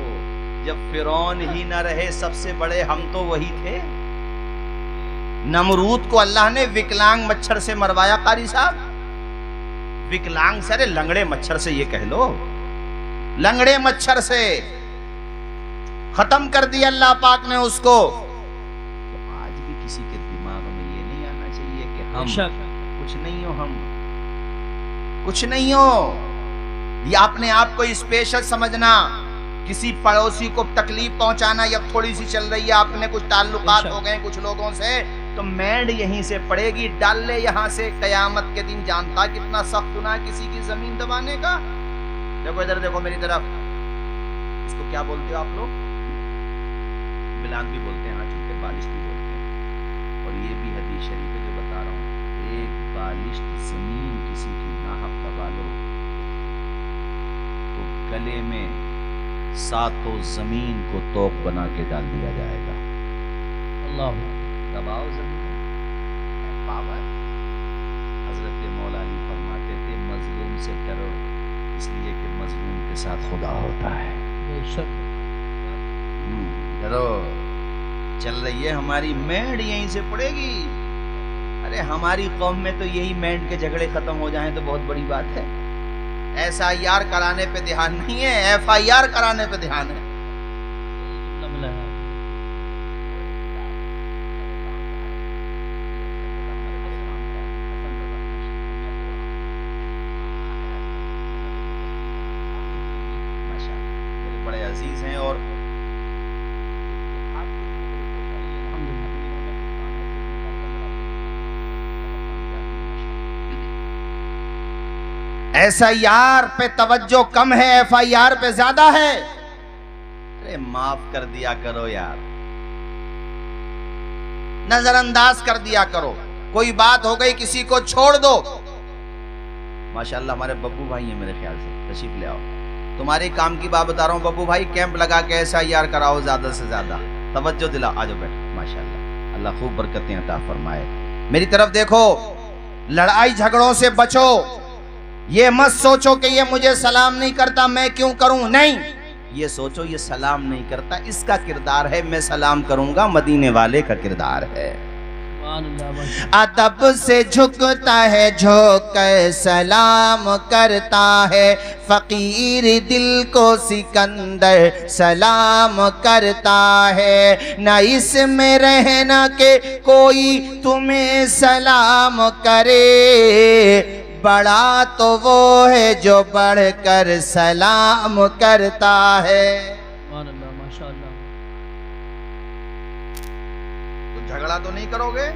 जब फिरौन ही न रहे सबसे बड़े, हम तो वही थे। नमरूद को अल्लाह ने विकलांग मच्छर से मरवाया। कारी साहब, विकलांग से, अरे लंगड़े मच्छर से, ये कह लो लंगड़े मच्छर से खत्म कर दिया अल्लाह पाक ने उसको। तो आज भी किसी के दिमाग में ये नहीं आना चाहिए कि हम कुछ नहीं हो, हम कुछ नहीं हो। ये अपने आप को स्पेशल समझना, किसी पड़ोसी को तकलीफ पहुंचाना, या थोड़ी सी चल रही है, आपने कुछ ताल्लुकात हो गए कुछ लोगों से, तो मैंड यहीं से पड़ेगी, डाल ले यहां से, कयामत के दिन। जानता कितना सख्त गुनाह किसी की जमीन दबाने का। देखो इधर देखो मेरी तरफ, इसको क्या बोलते हो आप लोग? बिलान भी बोलते हैं, हाँ ठीक है, बालिश भी बोलते हैं। और ये भी हदीस शरीफ है जो बता रहा हूं, एक बालिश जमीन किसी की नाहक दबा लो तो गले में सातों जमीन को तोप बना के डाल दिया जाएगा। अल्लाह दबाओ जमीन, पावर। हजरत मौला अली फरमाते थे मजलूम से डरो, इसलिए कि मजलूम के साथ खुदा होता है। बेशक डरो। चल रही है हमारी मैंड यहीं से पड़ेगी। अरे हमारी कौम में तो यही मैंड के झगड़े खत्म हो जाएं तो बहुत बड़ी बात है। SIR कराने पे ध्यान नहीं है, FIR कराने पे ध्यान है। मेरे बड़े अजीज हैं और SIR पे तवज्जो कम है, FIR पे ज्यादा है। अरे माफ कर दिया करो यार, नजरअंदाज कर दिया करो। कोई बात हो गई किसी को छोड़ दो। माशाल्लाह हमारे बब्बू भाई हैं, मेरे ख्याल से तशरीफ ले आओ। तुम्हारे काम की बात बता रहा हूँ बब्बू भाई, कैंप लगा के SIR कराओ, ज्यादा से ज्यादा तवज्जो दिला। आ जाओ बैठो, माशाल्लाह अल्लाह खूब बरकतें अता फरमाए। मेरी तरफ देखो, लड़ाई झगड़ों से बचो। ये मत सोचो कि ये मुझे सलाम नहीं करता, मैं क्यों करूं। नहीं, ये सोचो ये सलाम नहीं करता, इसका किरदार है, मैं सलाम करूंगा, मदीने वाले का किरदार है। अदब से झुकता है, झुककर सलाम करता है, फकीर दिल को सिकंदर सलाम करता है। न इसमें रहना के कोई तुम्हें सलाम करे, बड़ा तो वो है जो बढ़कर सलाम करता है। माशाअल्लाह। तो झगड़ा तो नहीं करोगे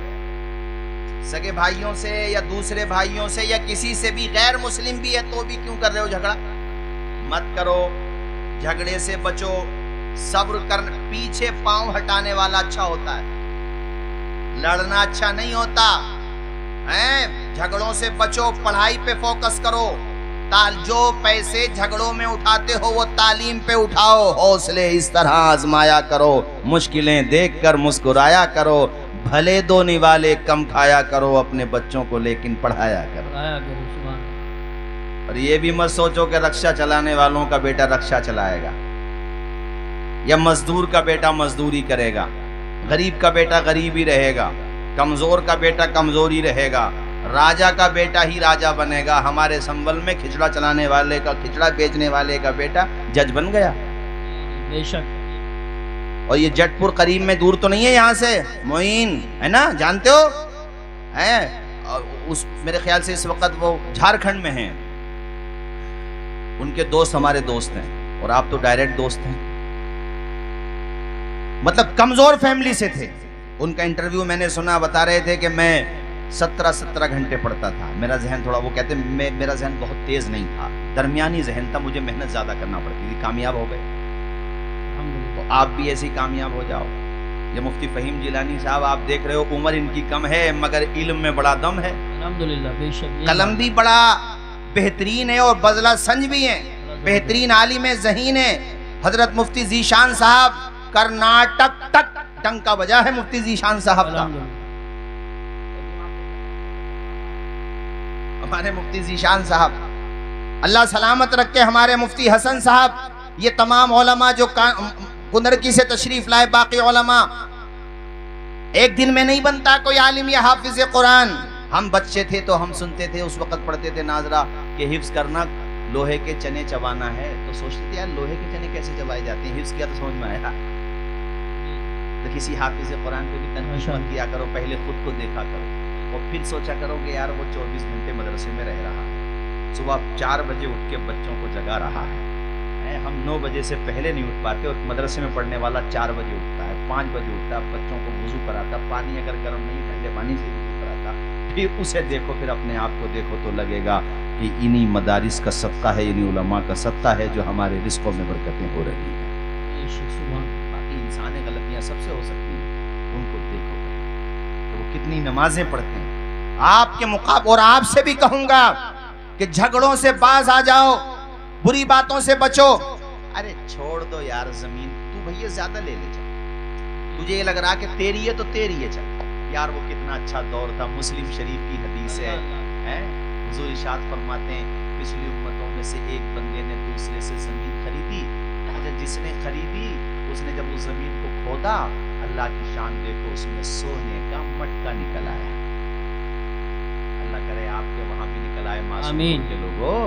सगे भाइयों से या दूसरे भाइयों से या किसी से भी, गैर मुस्लिम भी है तो भी क्यों कर रहे हो झगड़ा? मत करो, झगड़े से बचो, सब्र कर। पीछे पांव हटाने वाला अच्छा होता है, लड़ना अच्छा नहीं होता है। झगड़ों से बचो, पढ़ाई पे फोकस करो। जो पैसे झगड़ों में उठाते हो वो तालीम पे उठाओ। हौसले इस तरह आजमाया करो, मुश्किलें देखकर मुस्कुराया करो, भले दो निवाले कम खाया करो, अपने बच्चों को लेकिन पढ़ाया करो। और ये भी मत सोचो कि रक्षा चलाने वालों का बेटा रक्षा चलाएगा, या मजदूर का बेटा मजदूरी करेगा, गरीब का बेटा गरीब ही रहेगा, कमजोर का बेटा कमजोर ही रहेगा, राजा का बेटा ही राजा बनेगा। हमारे संबल में खिचड़ा चलाने वाले का, खिचड़ा बेचने वाले का बेटा जज बन गया। बेशक। और ये जटपुर करीब में दूर तो नहीं है यहाँ से, मोइन है ना, जानते हो है? उस मेरे ख्याल से इस वक्त वो झारखंड में हैं। उनके दोस्त हमारे दोस्त हैं और आप तो डायरेक्ट दोस्त हैं। मतलब कमजोर फैमिली से थे। उनका इंटरव्यू मैंने सुना, बता रहे थे कि मैं 17 घंटे पढ़ता था। मेरा जहन थोड़ा, वो कहते मेरा जहन बहुत तेज नहीं था, दरमियानी जहन था, मुझे मेहनत ज्यादा करना पड़ती थी। कामयाब हो गए, तो आप भी ऐसे ही कामयाब हो जाओ। ये मुफ्ती फहीम जिलानी साहब आप देख रहे हो, उम्र इनकी कम है मगर इल्म में बड़ा दम है। अल्हम्दुलिल्लाह, बेशक। कलम भी बड़ा बेहतरीन है और बजला संज भी है, बेहतरीन आलिम ज़हीन है। हजरत मुफ्ती जीशान साहब कर्नाटक तक टंका बजा है मुफ्ती जीशान साहब का। हमारे मुफ्ती जीशान साहब, अल्लाह सलामत रखे। हमारे मुफ्ती हसन साहब, ये तमाम उलमा जो कुंदरकी से तशरीफ लाए, बाकी उलमा, एक दिन में नहीं बनता कोई आलिम या हाफिज कुरान। हम बच्चे थे तो हम सुनते थे, उस वक्त पढ़ते थे नाजरा कि हिफ्ज करना लोहे के चने चबाना है, तो सोचते थे यार लोहे के चने कैसे चबाए जाते हैं। हिफ्ज किया तो समझ में आया। तो किसी हाफिज कुरान पे भी तनकीद किया करो, पहले खुद को देखा करो और फिर सोचा करो कि यार वो 24 घंटे मदरसे में रह रहा है, सुबह 4 बजे उठ के बच्चों को जगा रहा है। हम 9 बजे से पहले नहीं उठ पाते और मदरसे में पढ़ने वाला 4 बजे उठता है, 5 बजे उठता है, बच्चों को वुजू कराता, पानी अगर गर्म नहीं ठंडे पानी से वुजू कराता, फिर उसे देखो, फिर अपने आप को देखो तो लगेगा कि इन्हीं मदारिस का सदका है, इन्हीं उलमा का सदका है जो हमारे रिस्कों में बरकतें हो रही हैं। बाकी इंसानी गलतियां सबसे हो सकती हैं, उनको देखो तो वो कितनी नमाजें पढ़ते हैं आपके मुकाबले। और आपसे भी कहूंगा कि झगड़ों से बाज आ जाओ, बुरी बातों से बचो। अरे छोड़ दो यार जमीन, तू भैया ज्यादा ले ले चल, तुझे ये लग रहा कि तेरी है तो तेरी है, चल यार। वो कितना अच्छा दौर था, मुस्लिम शरीफ की हदीस है, हुजूर इरशाद फरमाते हैं पिछली उम्मतों में से एक बंदे ने दूसरे से जमीन खरीदी। अच्छा, जिसने खरीदी उसने जब उस जमीन को खोदा, अल्लाह की शान देखो, उसमें सोने का मटका निकल आया। अल्लाह करे आपके वहां भी निकल आए मासूम के लोगों।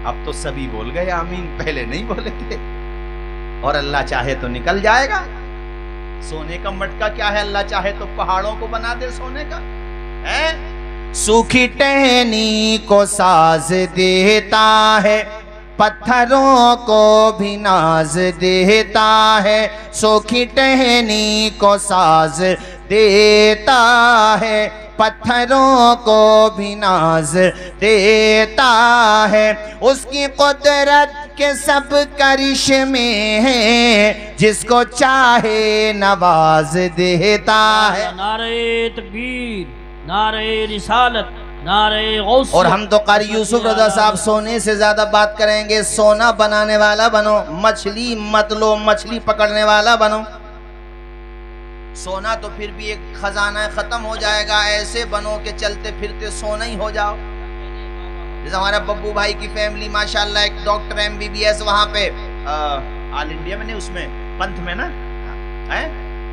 अब तो सभी बोल गए आमीन, पहले नहीं बोले थे। और अल्लाह चाहे तो निकल जाएगा। सोने का मटका क्या है, अल्लाह चाहे तो पहाड़ों को बना दे सोने का, है? सूखी टहनी को साज देता है, पत्थरों को भी नाज देता है। सूखी टहनी को साज देता है, पत्थरों को भी नाज देता है। उसकी कुदरत के सब करिश्मे हैं, जिसको चाहे नवाज देता है। नारे तकबीर, नारे रिसालत, नारे गौसियत। और हम तो कारी यूसुफ रजा साहब सोने से ज्यादा बात करेंगे। सोना बनाने वाला बनो, मछली मत लो, मछली पकड़ने वाला बनो। सोना तो फिर भी एक खजाना खत्म हो जाएगा, ऐसे बनो के चलते फिरते सोना ही हो जाओ। जैसे हमारा बब्बू भाई की फैमिली माशाल्लाह, एक डॉक्टर MBBS वहां पे ऑल इंडिया में नहीं, उसमें पंथ में ना है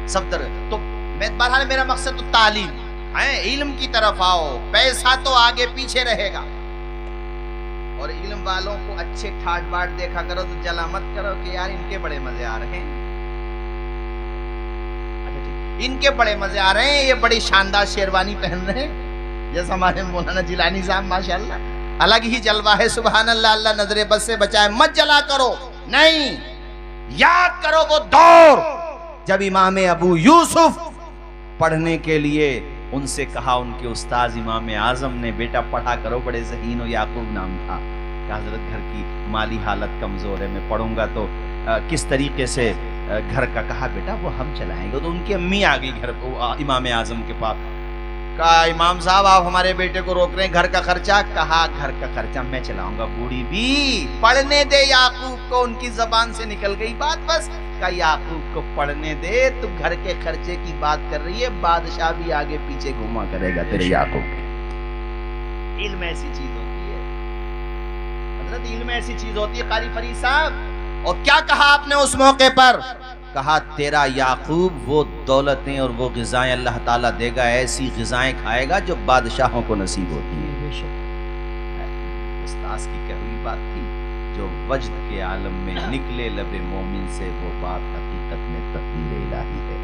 सब तरह। तो मैं बहरहाल मेरा मकसद तो तालीम है, इल्म की तरफ आओ, पैसा तो आगे पीछे रहेगा। और इल्म वालों को अच्छे ठाट बाट देखा करो, तो जला मत करो कि यार इनके बड़े मजे आ रहे हैं, इनके बड़े मजे आ रहे हैं, ये बड़ी शानदार शेरवानी पहन रहे हैं। जैसे हमारे मौलाना जिलानी साहब माशाल्लाह, अलग ही जलवा है, सुभान अल्लाह। अल्लाह नजरे बद से बचाए। मत जला करो, नहीं, याद करो वो दौर जब इमाम अबू यूसुफ पढ़ने के लिए उनसे कहा, उनके उस्ताद इमाम आजम ने, बेटा पढ़ा करो, बड़े ज़हीन याकूब नाम था। हजरत घर की माली हालत कमजोर है, मैं पढ़ूंगा तो किस तरीके से घर का। कहा बेटा वो हम चलाएंगे। तो उनकी अम्मी आ गई घर को इमाम आजम के पास। कहा इमाम साहब आप हमारे बेटे को रोक रहे हैं, घर का खर्चा। कहा घर का खर्चा मैं चलाऊंगा। बूढ़ी भी पढ़ने दे याकूब को, उनकी जबान से निकल गई बात बस। कहा याकूब को पढ़ने दे, तू घर के खर्चे की बात कर रही है, बादशाह भी आगे पीछे घुमा करेगा तेरे याकूब के। इल्म ऐसी चीज होती है हजरत, इल्म ऐसी चीज होती है कारी फरीद साहब। और क्या कहा आपने उस मौके पर? कहा तेरा याकूब वो दौलतें और वो ग़िज़ाएं अल्लाह ताला देगा, ऐसी ग़िज़ाएं खाएगा जो बादशाहों को नसीब होती है। उस्ताद की कही हुई बात थी, जो वजद के आलम में निकले लबे मोमिन से, वो बात हकीकत में तकदीर इलाही है।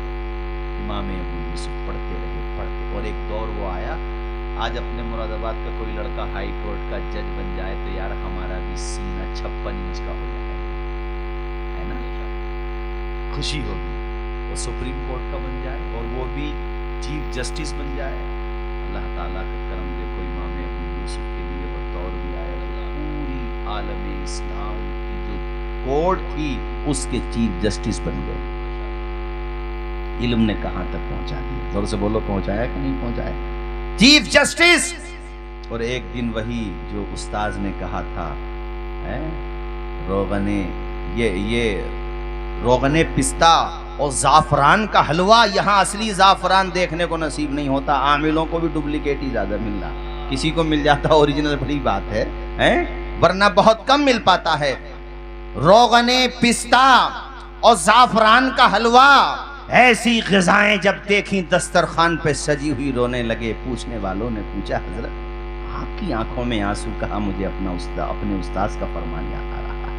इमाम अबू यूसुफ पढ़ते रहे, पढ़ते, और एक दौर वो आया, आज अपने मुरादाबाद का कोई लड़का हाई कोर्ट का जज बन जाए तो यार हमारा भी सीना 56 इंच का हो जाए, खुशी होगी। वो सुप्रीम कोर्ट का बन जाए और वो भी चीफ जस्टिस बन जाए। अल्लाह ताला का करम देखो, इमाम अबू यूसुफ के लिए वो दौर भी आया, पूरी आलम इस्लाम की जो कोर्ट थी उसके चीफ जस्टिस बन गए। इल्म ने कहां तक पहुंचा दिया, जोर से बोलो, पहुंचाया कि नहीं पहुंचाया? Chief justice. और एक दिन वही जो उस्ताद ने कहा था, रोगने ये रोगने पिस्ता और जाफरान का हलवा, यहाँ असली जाफरान देखने को नसीब नहीं होता। आमिलों को भी डुप्लीकेट ही ज्यादा मिल रहा, किसी को मिल जाता ओरिजिनल बड़ी बात है, वरना बहुत कम मिल पाता है। रोगने पिस्ता और जाफरान का हलवा, ऐसी ग़िज़ाएं जब देखी दस्तरखान पे सजी हुई, रोने लगे। पूछने वालों ने पूछा हजरत आपकी आंखों में आंसू? कहा मुझे अपने उस्ताद का फरमान याद आ रहा है,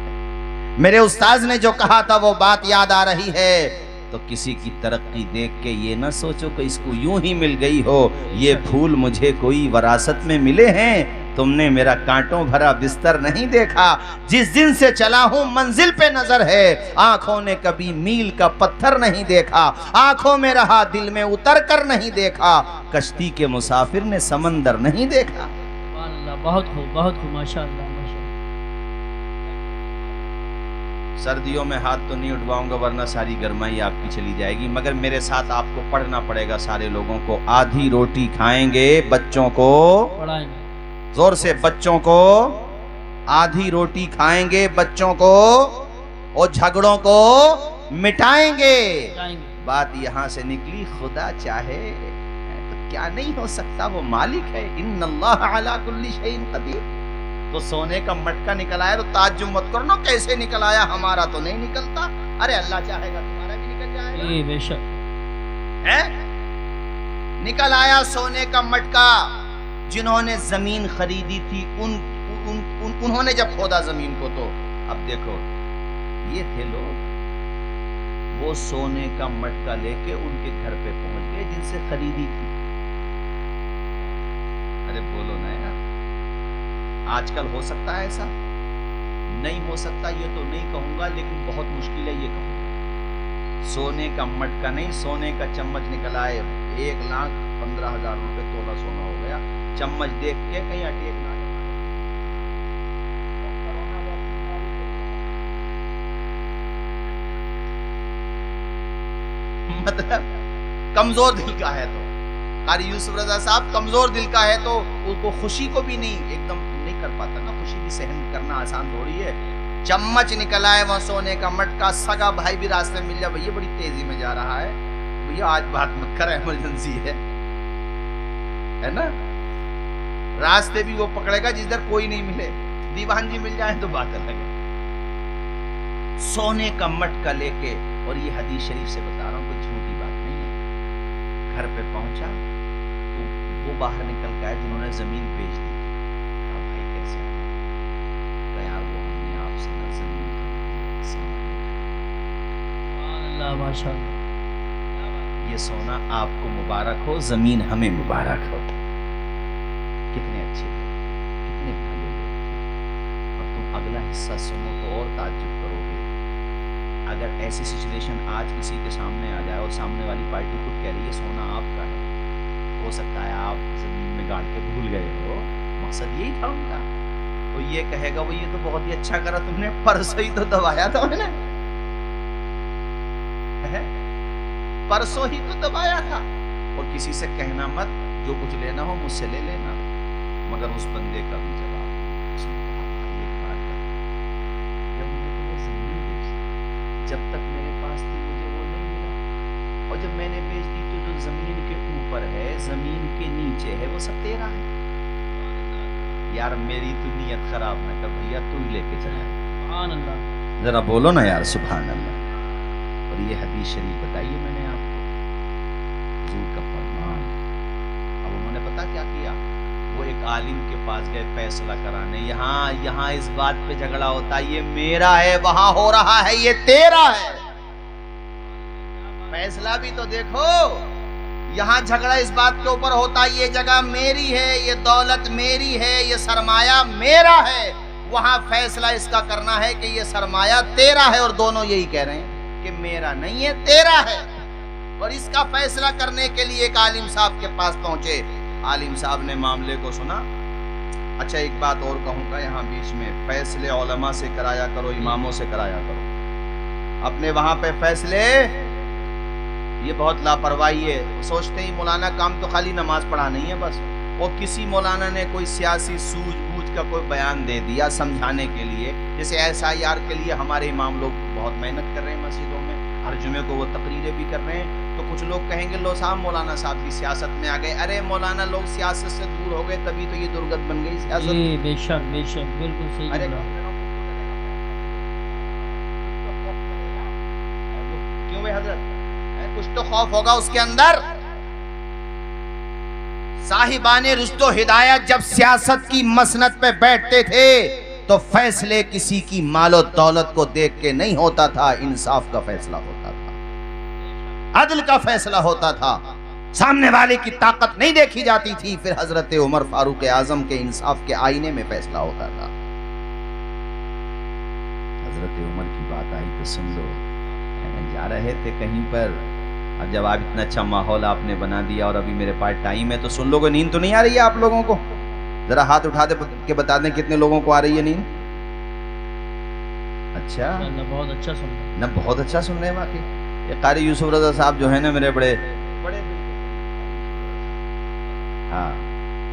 मेरे उस्ताद ने जो कहा था वो बात याद आ रही है। तो किसी की तरक्की देख के ये ना सोचो कि इसको यूं ही मिल गई हो, ये फूल मुझे कोई वरासत में मिले हैं। तुमने मेरा कांटों भरा बिस्तर नहीं देखा। जिस दिन से चला हूं मंजिल पे नजर है, आंखों ने कभी मील का पत्थर नहीं देखा। आंखों में रहा दिल में उतर कर नहीं देखा, कश्ती के मुसाफिर ने समंदर नहीं देखा। अल्लाह, बहुत खूब, बहुत खूब, माशाअल्लाह, माशाअल्लाह। सर्दियों में हाथ तो नहीं उठवाऊंगा वरना सारी गर्माई आपकी चली जाएगी, मगर मेरे साथ आपको पढ़ना पड़ेगा सारे लोगों को। आधी रोटी खाएंगे, बच्चों को पढ़ाएंगे, जोर से, बच्चों को आधी रोटी खाएंगे, बच्चों को और झगड़ों को मिटाएंगे। जाएंगे। बात यहां से निकली, खुदा चाहे तो क्या नहीं हो सकता, वो मालिक है। इन्नल्लाह अला कुल्ली शैइन कदीर। तो सोने का मटका निकल आया तो ताज्जुब मत करो ना कैसे निकल आया, हमारा तो नहीं निकलता। अरे अल्लाह चाहेगा तुम्हारा भी निकल जाएगा। ये बेशक है, निकल आया सोने का मटका। जिन्होंने जमीन खरीदी थी उन्होंने जब खोदा जमीन को, तो अब देखो ये थे लोग, वो सोने का मटका लेके उनके घर पे पहुंच गए जिनसे खरीदी थी। अरे बोलो ना यार, आजकल हो सकता है ऐसा? नहीं हो सकता ये तो नहीं कहूंगा, लेकिन बहुत मुश्किल है ये कहूंगा। सोने का मटका नहीं, सोने का चम्मच निकल आए। 1,15,000 रुपए तोला सोना हो गया। चम्मच देख के कहीं अटैक ना मतलब कमजोर दिल का है तो, कारी यूसुफ रजा साहब कमजोर दिल का है तो उसको खुशी को भी नहीं एकदम नहीं कर पाता ना, खुशी भी सहन करना आसान थोड़ी है। चम्मच निकला है वहां सोने का मटका, सगा भाई भी रास्ते में मिल जाए, भैया बड़ी तेजी में जा रहा है, भैया आज बात मत कर, इमरजेंसी है ना। रास्ते भी वो पकड़ेगा जिधर कोई नहीं मिले, दीवान जी मिल जाए तो बात अलग है। सोने का मटका लेके, और ये हदीस शरीफ से बता रहा हूं, कोई झूठी बात नहीं है। घर पे पहुंचा तो वो बाहर निकल गया जिन्होंने जमीन बेच दी थी। भाई कैसे आया? यार वो हमने आपसे ना जमीन अल्लाह, माशाअल्लाह, ये सोना आपको मुबारक हो, जमीन हमें मुबारक हो। कितने अच्छे लोग, कितने भले लोग। और तुम अगला हिस्सा सुनो तो और ताज्जुब करोगे। अगर ऐसी सिचुएशन आज किसी के सामने आ जाए और सामने वाली पार्टी खुद कह रही है सोना आपका है, हो सकता है आप जमीन में गाड़ के भूल गए हो, मकसद यही था उनका, तो ये कहेगा वो ये तो बहुत ही अच्छा करा तुमने, परसों ही तो दबाया था मैंने, परसों ही तो दबाया था। और किसी से कहना मत, जो कुछ लेना हो मुझसे ले लेना, मगर उस बंदे का भी जवाब जब तक मेरे पास थी मुझे वो नहीं मिला, और जब मैंने बेच दी तो जो जमीन के ऊपर है, जमीन के नीचे है, वो सब तेरा है। यार मेरी तू नीयत खराब ना कर भैया, तू ही लेके चला। सुभान अल्लाह, जरा बोलो ना यार सुभान अल्लाह। और ये हदीस शरीफ बताइए मैंने आपको, हुजूर का फरमान। अब उन्होंने पता क्या किया, वो एक आलिम के पास गए फैसला कराने। यहाँ इस बात पे झगड़ा होता है, ये मेरा है, वहां हो रहा है ये तेरा है। फैसला भी तो देखो, यहाँ झगड़ा इस बात के ऊपर होता है, ये जगह मेरी है, ये दौलत मेरी है, ये सरमाया मेरा है। वहां फैसला इसका करना है कि ये सरमाया तेरा है, और दोनों यही कह रहे हैं कि मेरा नहीं है, तेरा है। और इसका फैसला करने के लिए एक आलिम साहब के पास पहुंचे। आलिम साहब ने मामले को सुना। अच्छा एक बात और कहूंगा यहाँ बीच में, फैसले उलमा से कराया करो, इमामों से कराया करो। अपने वहां पे फैसले, ये बहुत लापरवाही है। सोचते ही मौलाना काम तो खाली नमाज पढ़ाना ही है बस। और किसी मौलाना ने कोई सियासी सूझबूझ का कोई बयान दे दिया समझाने के लिए, जैसे SIR के लिए हमारे इमाम लोग बहुत मेहनत कर रहे हैं मस्जिदों में, हर जुमे को वो तकरीरें भी कर रहे हैं। तो कुछ लोग कहेंगे लो साहब मौलाना साहब की सियासत में आ गए। अरे मौलाना लोग सियासत से दूर हो गए तभी तो ये दुर्गत बन गई सियासत। ये बेशक बेशक बिल्कुल सही। अरे क्यों भाई हजरत, कुछ तो खौफ होगा उसके अंदर। साहिबाने रुश्तो हिदायत जब सियासत की मसनद पे बैठते थे तो फैसले किसी की मालो दौलत को देख के नहीं होता था, इंसाफ का फैसला होता था, अदल का फैसला होता था। सामने वाले की ताकत नहीं देखी जाती थी, फिर हजरत उमर फारूक आजम के इंसाफ के आईने में फैसला होता था। हजरत उमर की बात आई तो सुन लो। जा रहे थे कहीं पर, अब जब आप इतना अच्छा माहौल आपने बना दिया और अभी मेरे पास टाइम है तो सुन लोगे। नींद तो नहीं आ रही है आप लोगों को? जरा हाथ उठा दे के बता दें कितने लोगों को आ रही है नींद। अच्छा, बहुत अच्छा सुन रहे हैं ना, बहुत अच्छा सुन रहे हैं वाकई। ये कारी यूसुफ रजा साहब जो है ना, मेरे बड़े बड़े, हाँ,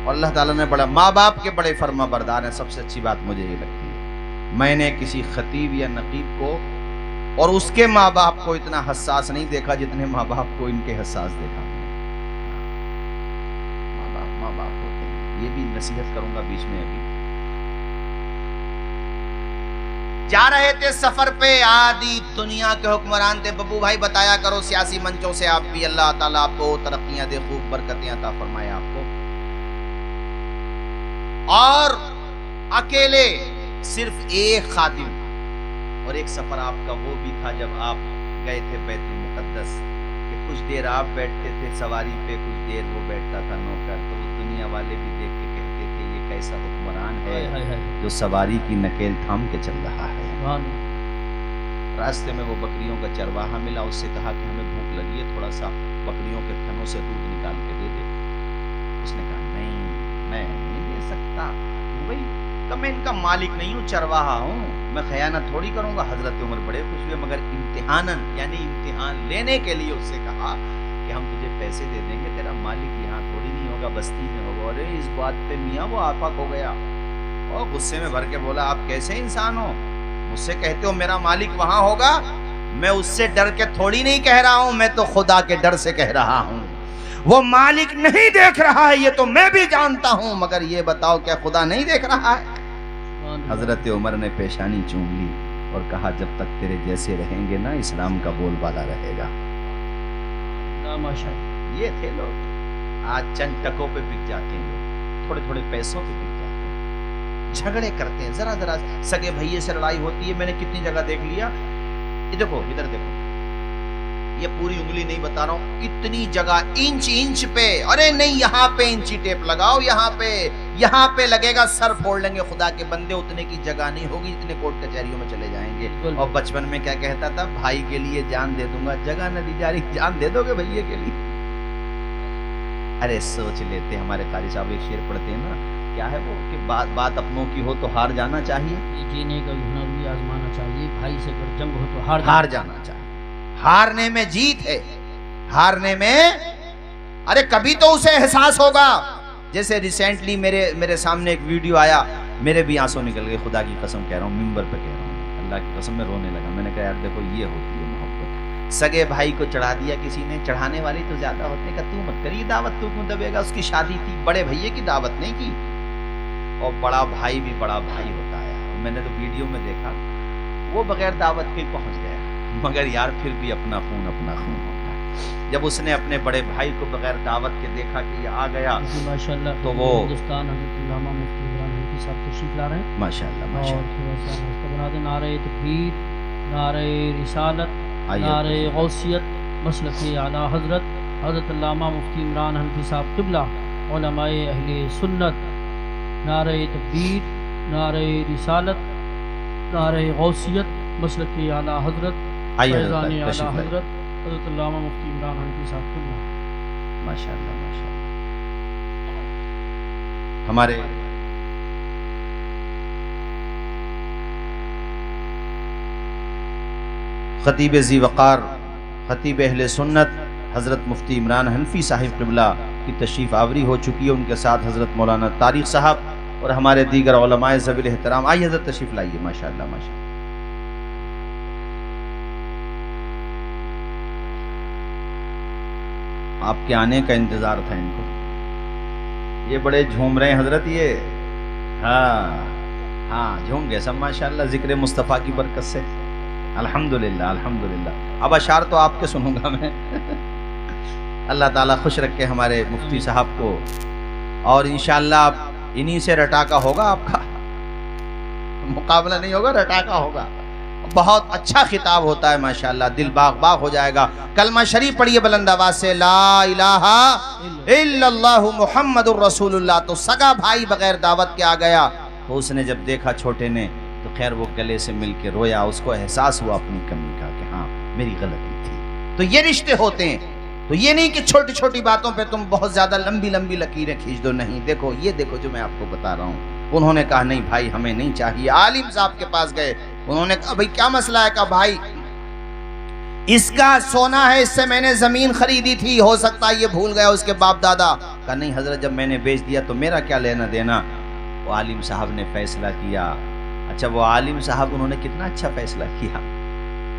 और अल्लाह ताला ने बड़ा, माँ बाप के बड़े फर्मा बरदार हैं। सबसे अच्छी बात मुझे ये लगती है, मैंने किसी खतीब या नकीब को और उसके माँ बाप को इतना हसास नहीं देखा जितने माँ बाप को इनके हसास देखा। माँ बाप होते हैं, ये भी नसीहत करूंगा बीच में। अभी जा रहे थे सफर पे, आदि दुनिया के हुक्मरान थे। बब्बू भाई बताया करो सियासी मंचों से आप भी, अल्लाह ताला आपको तरक्कियां दे, खूब बरकतें अता फरमाए आपको। और अकेले सिर्फ एक खादिम, और एक सफर आपका वो भी था जब आप गए थे बैतुल मुकद्दस, कि कुछ देर आप बैठते थे सवारी पे, कुछ देर वो बैठता था नौकर। तो वो दुनिया वाले भी देख के कहते थे ये कैसा हुक्मरान है जो सवारी की नकेल थाम के चल रहा है। रास्ते में वो बकरियों का चरवाहा मिला, उससे कहा कि हमें भूख लगी है, थोड़ा सा बकरियों के थनों से दूध निकाल के दे दे। उसने कहा नहीं, मैं नहीं दे सकता भाई, तो मैं इनका मालिक नहीं हूँ, चरवाहा हूँ, मैं खयानत थोड़ी करूंगा। हजरत उमर बड़े खुश हुए, मगर इम्तिहानन यानी इम्तिहान लेने के लिए उससे कहा कि हम तुझे पैसे दे देंगे, तेरा मालिक यहाँ थोड़ी नहीं होगा, बस्ती में होगा। अरे इस बात पे मियाँ वो आफाक हो गया और गुस्से में भर के बोला, आप कैसे इंसान हो, मुझसे कहते हो मेरा मालिक वहां होगा? मैं उससे डर के थोड़ी नहीं कह रहा हूं, मैं तो खुदा के डर से कह रहा हूं। वो मालिक नहीं देख रहा है ये तो मैं भी जानता हूं, मगर ये बताओ क्या खुदा नहीं देख रहा है? हजरत उमर ने पेशानी चूम ली और कहा, जब तक तेरे जैसे रहेंगे ना, इस्लाम का बोलबाला रहेगा। ये थे लोग। आज चंद टकों पे बिक जाते हैं लोग, थोड़े थोड़े पैसों पे बिक जाते हैं, झगड़े करते हैं, जरा जरा सगे भैये से लड़ाई होती है। मैंने कितनी जगह देख लिया। ये देखो, इधर देखो, ये पूरी उंगली नहीं बता रहा हूं, इतनी जगह इंच इंच पे, अरे नहीं यहाँ पे इंची टेप लगाओ, यहाँ पे लगेगा, सर फोड़ लेंगे। खुदा के बंदे, उतने की जगह नहीं होगी, इतने कोर्ट कचहरियों में चले जाएंगे। और बचपन में क्या कहता था, भाई के लिए जान दे दूंगा, जगह न दी जा रही, जान दे दोगे भैये के लिए? अरे सोच लेते, हमारे कारी साहब एक शेर पढ़ते हैं ना, क्या है वो, कि बात अपनों की हो तो हार जाना चाहिए, जीने का हुनर भी आजमाना चाहिए, भाई से अगर जंग हो तो हार जाना चाहिए। हारने में जीत है, हारने में, अरे कभी तो उसे एहसास होगा। जैसे रिसेंटली मेरे सामने एक वीडियो आया, मेरे भी आंसू निकल गए, खुदा की कसम कह रहा हूँ, मिंबर पे कह रहा हूँ, अल्लाह की कसम में रोने लगा। मैंने कहा यार देखो, ये होती है मोहब्बत। सगे भाई को चढ़ा दिया किसी ने, चढ़ाने वाली तो ज्यादा होते का, तू मत करिए दावत, तू क्यों दबेगा? उसकी शादी थी, बड़े भैये की दावत नहीं की, और बड़ा भाई भी बड़ा भाई होता है। मैंने तो वीडियो में देखा, वो बगैर दावत के पहुंच गया, मगर यार फिर भी अपना खून होता है। जब उसने अपने बड़े भाई को बगैर दावत के देखा कि ये आ गया, माशाल्लाह, तो वो हिंदुस्तान हज़रत मुफ्ती इमरान हनफी साहब तशरीफ ला रहे हैं, माशाल्लाह माशाल्लाह। बना दे नारे तकबीर, नारे रिसालत, नारे गौसियत, मसलक आला हजरत अल्लामा मुफ्ती इमरान हनफी साहब क़िबला, उलमाए अहले सुन्नत। नारे तकबीर, नारे रिसालत, नारे गौसियत, मसलक आला हजरत फैज़ान आला हजरत हज़रत अल्लामा मुफ्ती इमरान हनफी साहब क़िबला। माशाल्लाह माशाल्लाह। हमारे खतीब ज़ी वक़ार, खतीब अहले सुन्नत हज़रत मुफ्ती इमरान हनफी साहिब क़िबला की तशरीफ़ आवरी हो चुकी है। उनके साथ हज़रत मौलाना तारिक साहब और हमारे दीगर उलमाए ज़वील एहतराम। आइए हज़रत तशरीफ़ लाइए। माशाल्लाह माशाल्लाह। आपके आने का इंतजार था इनको, ये बड़े झूम रहे हैं हजरत, ये हाँ झूम गए सब माशाल्लाह, जिक्र मुस्तफ़ा की बरकत से। अल्हम्दुलिल्लाह अल्हम्दुलिल्लाह। अब अशार तो आपके सुनूंगा मैं। अल्लाह ताला खुश रखे हमारे मुफ्ती साहब को, और इंशाअल्लाह इन्हीं से रटाका होगा, आपका मुकाबला नहीं होगा, रटाका होगा। बहुत अच्छा खिताब होता है माशाल्लाह, दिल बाग बाग हो जाएगा। कलमा शरीफ पढ़िए बुलंद आवाज से, ला इलाहा इल्लल्लाहु मुहम्मदुर रसूलुल्लाह। तो सगा भाई बगैर दावत के आ गया, तो उसने जब देखा छोटे ने, तो खैर वो गले से मिल के रोया, उसको एहसास हुआ अपनी कमी का कि हाँ मेरी गलती थी। तो ये रिश्ते होते हैं। तो ये नहीं कि छोटी छोटी बातों पे तुम बहुत ज्यादा लंबी लंबी लकीरें खींच दो, नहीं। देखो ये देखो जो मैं आपको बता रहा हूँ, उन्होंने कहा नहीं भाई हमें नहीं चाहिए। आलिम साहब के पास गए, उन्होंने कहा भाई क्या मसला है? कहा भाई इसका सोना है, इससे मैंने जमीन खरीदी थी, हो सकता है ये भूल गया उसके बाप दादा। कहा नहीं हजरत, जब मैंने बेच दिया तो मेरा क्या लेना देना। वो आलिम साहब ने फैसला किया। अच्छा वो आलिम साहब उन्होंने कितना अच्छा फैसला किया।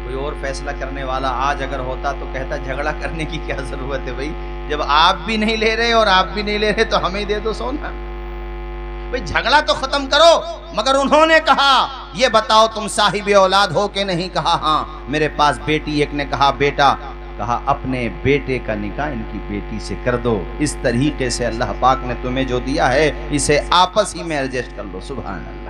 कोई और फैसला करने वाला आज अगर होता तो कहता झगड़ा करने की क्या जरूरत है भाई, जब आप भी नहीं ले रहे और आप भी नहीं ले रहे तो हमें दे दो सोना। भाई झगड़ा तो खत्म करो। मगर उन्होंने कहा ये बताओ तुम साहिब औलाद हो के नहीं? कहा हाँ मेरे पास बेटी। एक ने कहा बेटा। कहा अपने बेटे का निकाह इनकी बेटी से कर दो। इस तरीके से अल्लाह पाक ने तुम्हें जो दिया है इसे आपस ही में एडजस्ट कर लो। सुभान अल्लाह।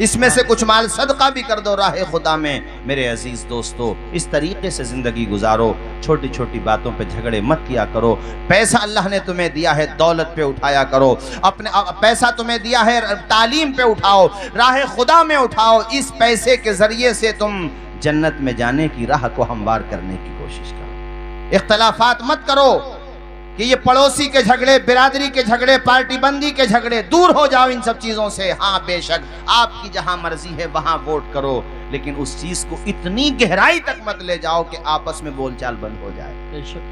इसमें से कुछ माल सदका भी कर दो राह खुदा में। मेरे अजीज दोस्तों, इस तरीके से जिंदगी गुजारो। छोटी छोटी बातों पे झगड़े मत किया करो। पैसा अल्लाह ने तुम्हें दिया है, दौलत पे उठाया करो। अपने पैसा तुम्हें दिया है, तालीम पे उठाओ, राह खुदा में उठाओ। इस पैसे के जरिए से तुम जन्नत में जाने की राह को हमवार करने की कोशिश करो। इख्तलाफात मत करो कि ये पड़ोसी के झगड़े, बिरादरी के झगड़े, पार्टी बंदी के झगड़े, दूर हो जाओ इन सब चीजों से। हाँ बेशक आपकी जहां मर्जी है वहां वोट करो, लेकिन उस चीज को इतनी गहराई तक मत ले जाओ कि आपस में बोलचाल बंद हो जाए। बेशक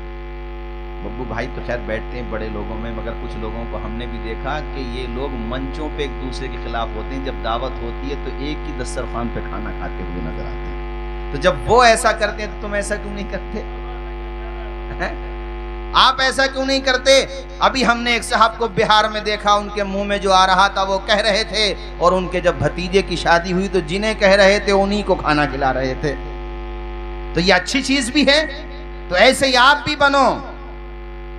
बब्बू भाई तो खैर बैठते हैं बड़े लोगों में, मगर कुछ लोगों को हमने भी देखा कि ये लोग मंचों पे एक दूसरे के खिलाफ होते हैं। जब दावत होती है तो एक ही दस्तरखान पे खाना खाते हुए नजर आते हैं। तो जब वो ऐसा करते हैं तो तुम ऐसा क्यों नहीं करते हैं? आप ऐसा क्यों नहीं करते? अभी हमने एक साहब को बिहार में देखा, उनके मुंह में जो आ रहा था वो कह रहे थे, और उनके जब भतीजे की शादी हुई तो जिन्हें कह रहे थे उन्हीं को खाना खिला रहे थे। तो ये अच्छी चीज भी है। तो ऐसे ही आप भी बनो,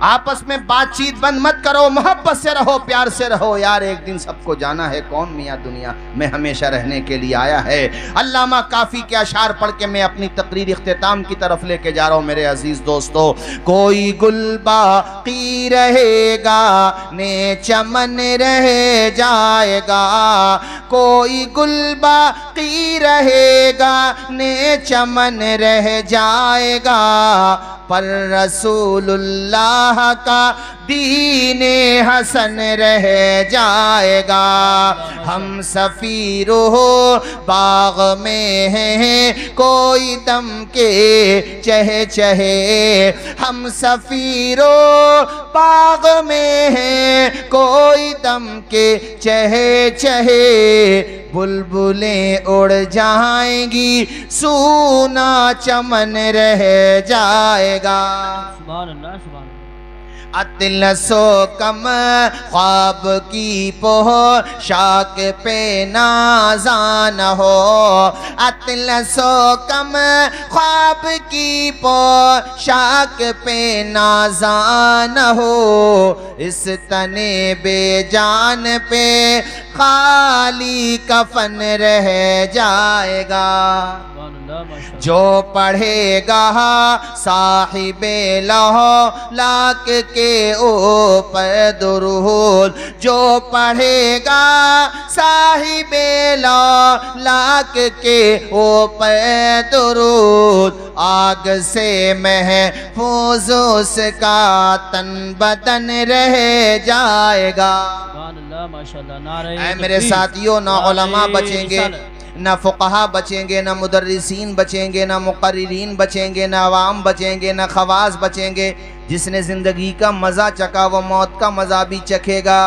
आपस में बातचीत बंद मत करो, मोहब्बत से रहो, प्यार से रहो। यार एक दिन सबको जाना है, कौन मियाँ दुनिया में हमेशा रहने के लिए आया है। अल्लामा काफी के अशार पढ़ के मैं अपनी तकरीर इख्तिताम की तरफ लेके जा रहा हूँ। मेरे अजीज दोस्तों, कोई गुल बाकी रहेगा ने चमन रह जाएगा, कोई गुल बाकी रहेगा ने चमन रह जाएगा, पर रसूलुल्लाह का दीने हसन रह जाएगा। हम सफीरो बाग में हैं कोई दम के चहे चहे, हम सफीरो बाग में हैं कोई दम के चहे चहे, बुलबुलें उड़ जाएंगी सूना चमन रह जाएगा। सुभान अल्लाह, सुभान अल्लाह। अतिल सो कम ख्वाब की पोशाक पे नाज़ान हो, अतिल सो कम ख्वाब की पोशाक पे नाज़ान हो, इस तने बेजान पे खाली कफन रह जाएगा। जो पढ़ेगा साहिबे लौह लाक के ऊपर दुरूद, जो पढ़ेगा साहिबे लौह लाक के ऊपर दुरूद, आग से महफूज उसका तन बदन रह जाएगा। ऐ मेरे साथियों, ना उलमा बचेंगे, ना फुक़हा बचेंगे, ना मुदर्रिसीन बचेंगे, ना मुक़र्रिरीन बचेंगे, ना अवाम बचेंगे, ना खवास बचेंगे। जिसने ज़िंदगी का मज़ा चखा वो मौत का मज़ा भी चखेगा।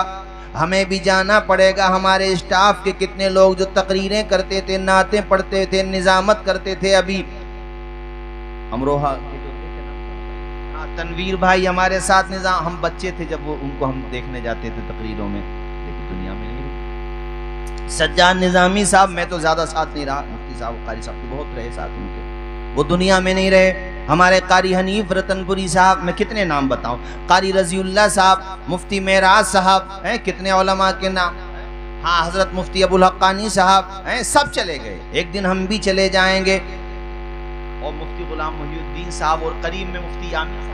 हमें भी जाना पड़ेगा। हमारे स्टाफ के कितने लोग जो तकरीरें करते थे, नातें पढ़ते थे, निज़ामत करते थे, अभी अमरोहा के जो तनवीर भाई हमारे साथ निज़ाम, हम बच्चे थे जब वो उनको हम देखने जाते थे तकरीरों में, लेकिन दुनिया में नहीं। सज्जाद निज़ामी साहब, मैं तो ज़्यादा साथ नहीं रहा, मुफ्ती साहब कारी साहब तो बहुत रहे साथ उनके, वो दुनिया में नहीं रहे। हमारे कारी हनीफ रतनपुरी साहब, मैं कितने नाम बताऊं, कारी रजीउल्लाह साहब, मुफ्ती मेराज साहब हैं, कितने उलमा के नाम। हाँ, हजरत मुफ्ती अबुल हक्कानी साहब हैं, सब चले गए। एक दिन हम भी चले जाएंगे। और मुफ्ती गुलाम मुहीउद्दीन साहब और करीम में मुफ्ती आमिर साहब,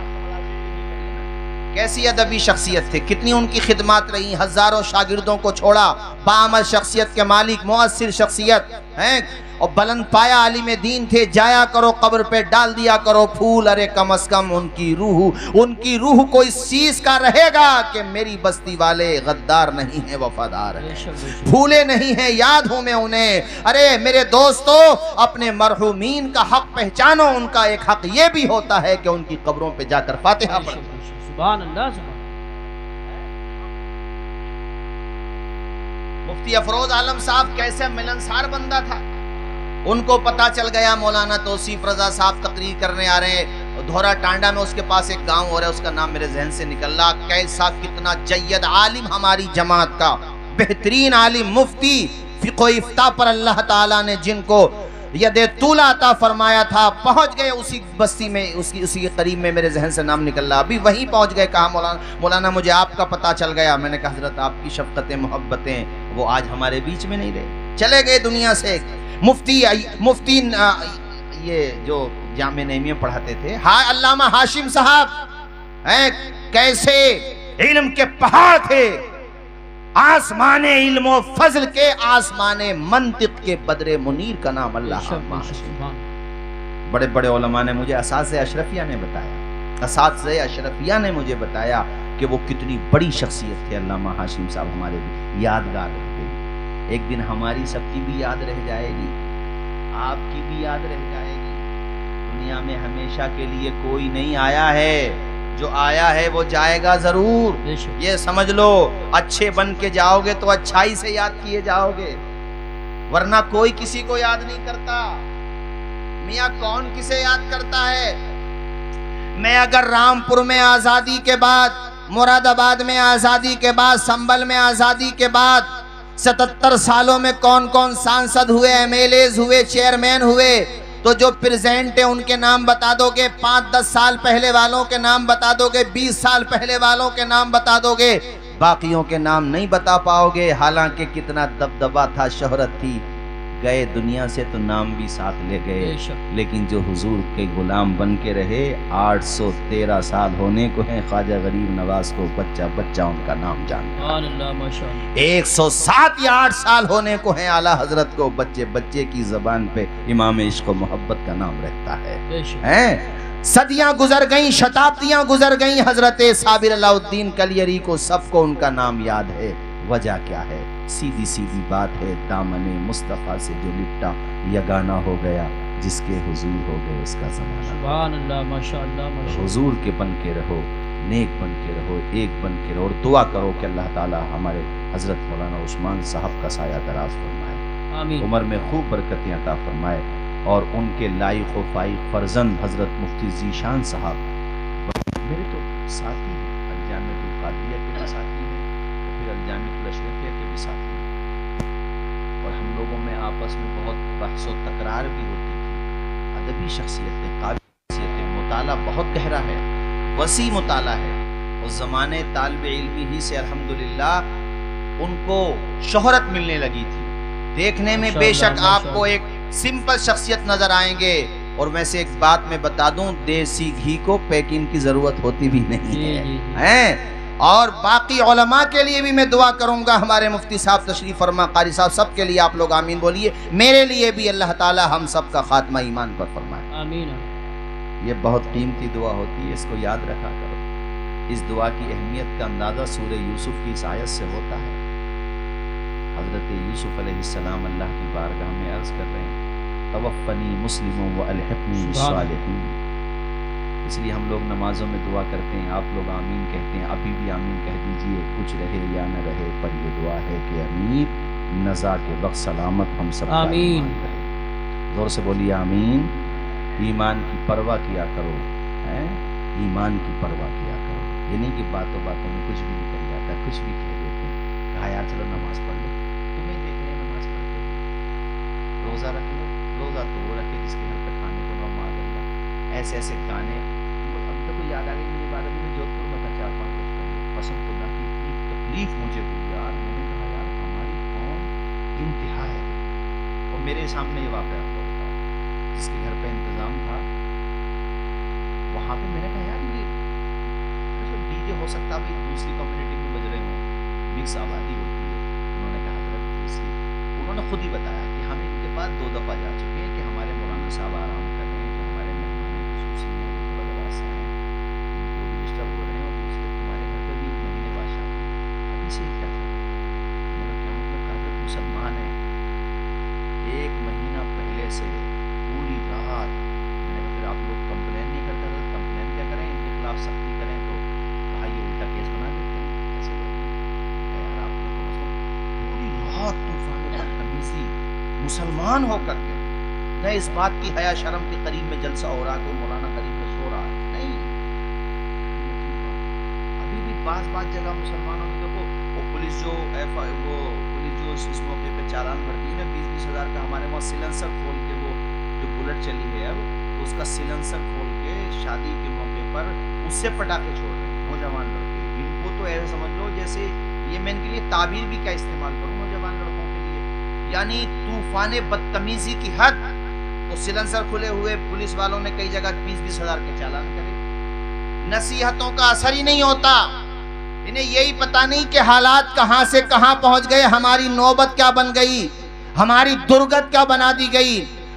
कैसी अदबी शख्सियत थे, कितनी उनकी खिदमत रही, हजारों शागिर्दों को छोड़ा, बाअमल शख्सियत के मालिक, मुअस्सिर शख्सियत हैं, और बुलंद पाया आलिम दीन थे। जाया करो कब्र पे डाल दिया करो फूल, अरे कम अज कम उनकी रूह को इस चीज का रहेगा कि मेरी बस्ती वाले गद्दार नहीं है, वफादार है, भूले नहीं है, याद हूं मैं उन्हें। अरे मेरे दोस्तों, अपने मरहूमीन का हक पहचानो। उनका एक हक ये भी होता है कि उनकी कब्रों पे जाकर फातिहा पढ़ो। सुभान अल्लाह, सुभान। मुफ्ती अफरोज आलम साहब कैसे मिलनसार बंदा था, उनको पता चल गया मौलाना तौसीफ रजा साहब तकरीर करने आ रहे हैं धोरा टांडा में। उसके पास एक गांव हो रहा है, उसका नाम मेरे जहन से निकल रहा। कैसा कितना जय्यद आलिम हमारी जमात का, बेहतरीन आलिम, मुफ्ती फिक़्ह इफ्ता पर अल्लाह ताला ने जिनको यदे तूला अता फरमाया था, पहुंच गए उसी बस्ती में, उसी के करीब में। मेरे जहन से नाम निकल रहा, अभी वहीं पहुंच गए। कहा मौलाना मुझे आपका पता चल गया। मैंने कहा हजरत आपकी शफकतें मोहब्बतें वो आज हमारे बीच में नहीं रहे, चले गए दुनिया से। मुफ्ती ये जो जामे नईमी में पढ़ाते थे, हाँ, अल्लामा हाशिम साहब हैं, कैसे इल्म के पहाड़ थे, आसमाने इल्म फजल के, आसमाने मंतिक के बदरे मुनीर का नाम अल्लाह। बड़े बड़े उलमा ने मुझे, असाज़े अशरफिया ने बताया, असाज़े अशरफिया ने मुझे बताया कि वो कितनी बड़ी शख्सियत थे। अल्लामा हाशिम साहब हमारे भी यादगार रह गई। एक दिन हमारी सबकी भी याद रह जाएगी, आपकी भी याद रह जाएगी। दुनिया में हमेशा के लिए कोई नहीं आया है, जो आया है वो जाएगा जरूर, ये समझ लो। अच्छे बन के जाओगे तो अच्छाई से याद किए जाओगे, वरना कोई किसी को याद नहीं करता। मियाँ कौन किसे याद करता है? मैं अगर रामपुर में आजादी के बाद, मुरादाबाद में आजादी के बाद, संभल में आजादी के बाद 77 सालों में कौन कौन सांसद हुए, एमएलएज हुए, चेयरमैन हुए, तो जो प्रेजेंट है उनके नाम बता दोगे, 5-10 साल पहले वालों के नाम बता दोगे, 20 साल पहले वालों के नाम बता दोगे, बाकियों के नाम नहीं बता पाओगे। हालांकि कितना दबदबा था, शोहरत थी, गए दुनिया से तो नाम भी साथ ले गए। लेकिन जो हुजूर के गुलाम बन के रहे, 813 साल होने को हैं ख्वाजा गरीब नवाज को, बच्चा बच्चा उनका नाम जानता। 107 या 8 साल होने को हैं आला हजरत को, बच्चे बच्चे की जबान पे इमाम इश्क मोहब्बत का नाम रहता है। सदियां गुजर गईं, शताब्दियां गुजर गईं, हजरत साबिर अलाउद्दीन कलियरी को सबको उनका नाम याद है। वजह क्या है? सीधी सीधी बात है, दामने मुस्तफा से जो लिपटा यगाना हो गया, जिसके हुजूर हो गए उसका ज़माना। सुभान अल्लाह, माशाअल्लाह, माशाअल्लाह। हुजूर के बन के रहो, नेक बन के रहो, एक बन के रहो, और दुआ करो कि अल्लाह ताला हमारे हजरत मौलाना उस्मान साहब का साया दराज फरमाए, आमीन, उम्र में खूब बरकतें अता फरमाए, और उनके लाइक व फाइक फर्जंद हजरत मुफ्ती जीशान साहब मेरे तो साथी हैं, अलजामियतुल कादिया के भी साथी हैं, और फिर अलजामियतुल अशरफिया के भी साथी हैं, और हम लोगों में आपस में बहुत बहस व तकरार भी होती थी। अदबी शख्सियत है, काबिल शख्सियत है, मुताला बहुत गहरा है, वसी मुताला है। उस ज़माने तालिब इल्मी ही से अल्हम्दुलिल्लाह उनको शोहरत मिलने लगी थी। देखने में बेशक आपको एक सिंपल शख्सियत नजर आएंगे, और वैसे एक बात मैं बता दूं, देसी घी को पैकिंग की जरूरत होती भी नहीं है। और बाकी उलमा के लिए भी मैं दुआ करूंगा, हमारे मुफ्ती साहब तशरीफ फरमा, कारी साहब, सबके लिए आप लोग आमीन बोलिए। मेरे लिए भी अल्लाह ताला हम सब का खात्मा ईमान पर फरमाए, आमीन। ये बहुत कीमती दुआ होती है, इसको याद रखा करो। इस दुआ की अहमियत का अंदाजा सूरह यूसुफ की इस आयत से होता है। हजरत यूसुफ अलैहिस्सलाम अल्लाह की बारगाह में अर्ज कर रहे हैं, तवफ़्फ़नी मुस्लिमों व अलहिक़नी बिस्सालिहीन। इसलिए हम लोग नमाजों में दुआ करते हैं, आप लोग आमीन कहते हैं, अभी भी आमीन कह दीजिए, कुछ रहे या न रहे, पर ये दुआ है कि अमीर नज़ा के वक्त सलामत हम सब आमीन रहे। जोर से बोलिए आमीन। ईमान की परवाह किया करो, है, ईमान की परवाह किया करो। ये नहीं कि बातों बातों में कुछ भी निकल जाता है, कुछ भी कह देते हैं, कहा यार चलो नमाज पढ़ लो, तुम्हें देख रहे हैं नमाज पढ़ते, रोज़ा रख लो, रोज़ा तो वो रखे जिसके घर पे खाने को ना मांगेगा। ऐसे ऐसे गाने, अभी तो कोई याद आ गई मेरी बात, अभी मैं जोधपुर में था 4-5 वर्ष पहले, पसंद खुदा की इतनी तकलीफ मुझे हुई यार। मैंने कहा यार हमारी इंतहा है। और मेरे सामने ये वाक़या हुआ था, जिसके घर पे इंतज़ाम था, वहाँ पे मैंने कहा यार ये डीजे हो सकता है भाई दूसरी कम्युनिटी में बज रहे हों, मिक्स आबादी होती है। उन्होंने कहा हज़रत उन्होंने खुद ही बताया कि हम इनके पास 2 दफ़ा जा चुके हैं कि हमारे मौलाना साहब आराम कर रहे हैं, जो हमारे मेहमान खुसूसी हैं, वो बदमाश हैं, इनको भी डिस्टर्ब हो रहे हैं, और दूसरे तुम्हारे घर पे भी 1 महीने बाद शादी, अभी से क्या कर रहे हैं? मैंने क्या मतलब कहा कि मुसलमान है, 1 महीना पहले से पूरी रात। मैंने कहा फिर आप लोग कंप्लेन नहीं करते? तो कंप्लेन क्या करें, इनके खिलाफ सख्ती करें? तो कहा ये उल्टा केस बना देते हैं ऐसे लोग। यार आप लोग पूरी रात तूफान बदतमीजी मुसलमान होकर के, न इस बात की हया शर्म के करीब में जलसा हो रहा, कोई मौलाना करीब में सो रहा है, नहीं। अभी भी बात जगह मुसलमानों में देखो वो पुलिस जो इस मौके पे चालान भरती है ना 20-20 हज़ार का, हमारे वहाँ सिलेंसर खोल के वो जो बुलेट चली है अब, तो उसका सिलेंसर खोल के शादी के मौके पर उससे पटाखे छोड़ रहे हैं नौजवान लड़के। इनको तो ऐसा समझ लो जैसे ये, मैं इनके लिए ताबीर भी क्या इस्तेमाल करूँ नौजवान लड़कों के लिए, यानी तूफान बदतमीजी की हद। तो सिलेंसर खुले हुए पुलिस वालों ने कई जगह 20-20 हज़ार के चालान करे। नसीहतों का असर ही नहीं होता, इन्हें यही पता नहीं कि हालात कहां से कहां पहुंच गए, हमारी नौबत क्या बन गई, हमारी दुर्गत क्या बना दी गई।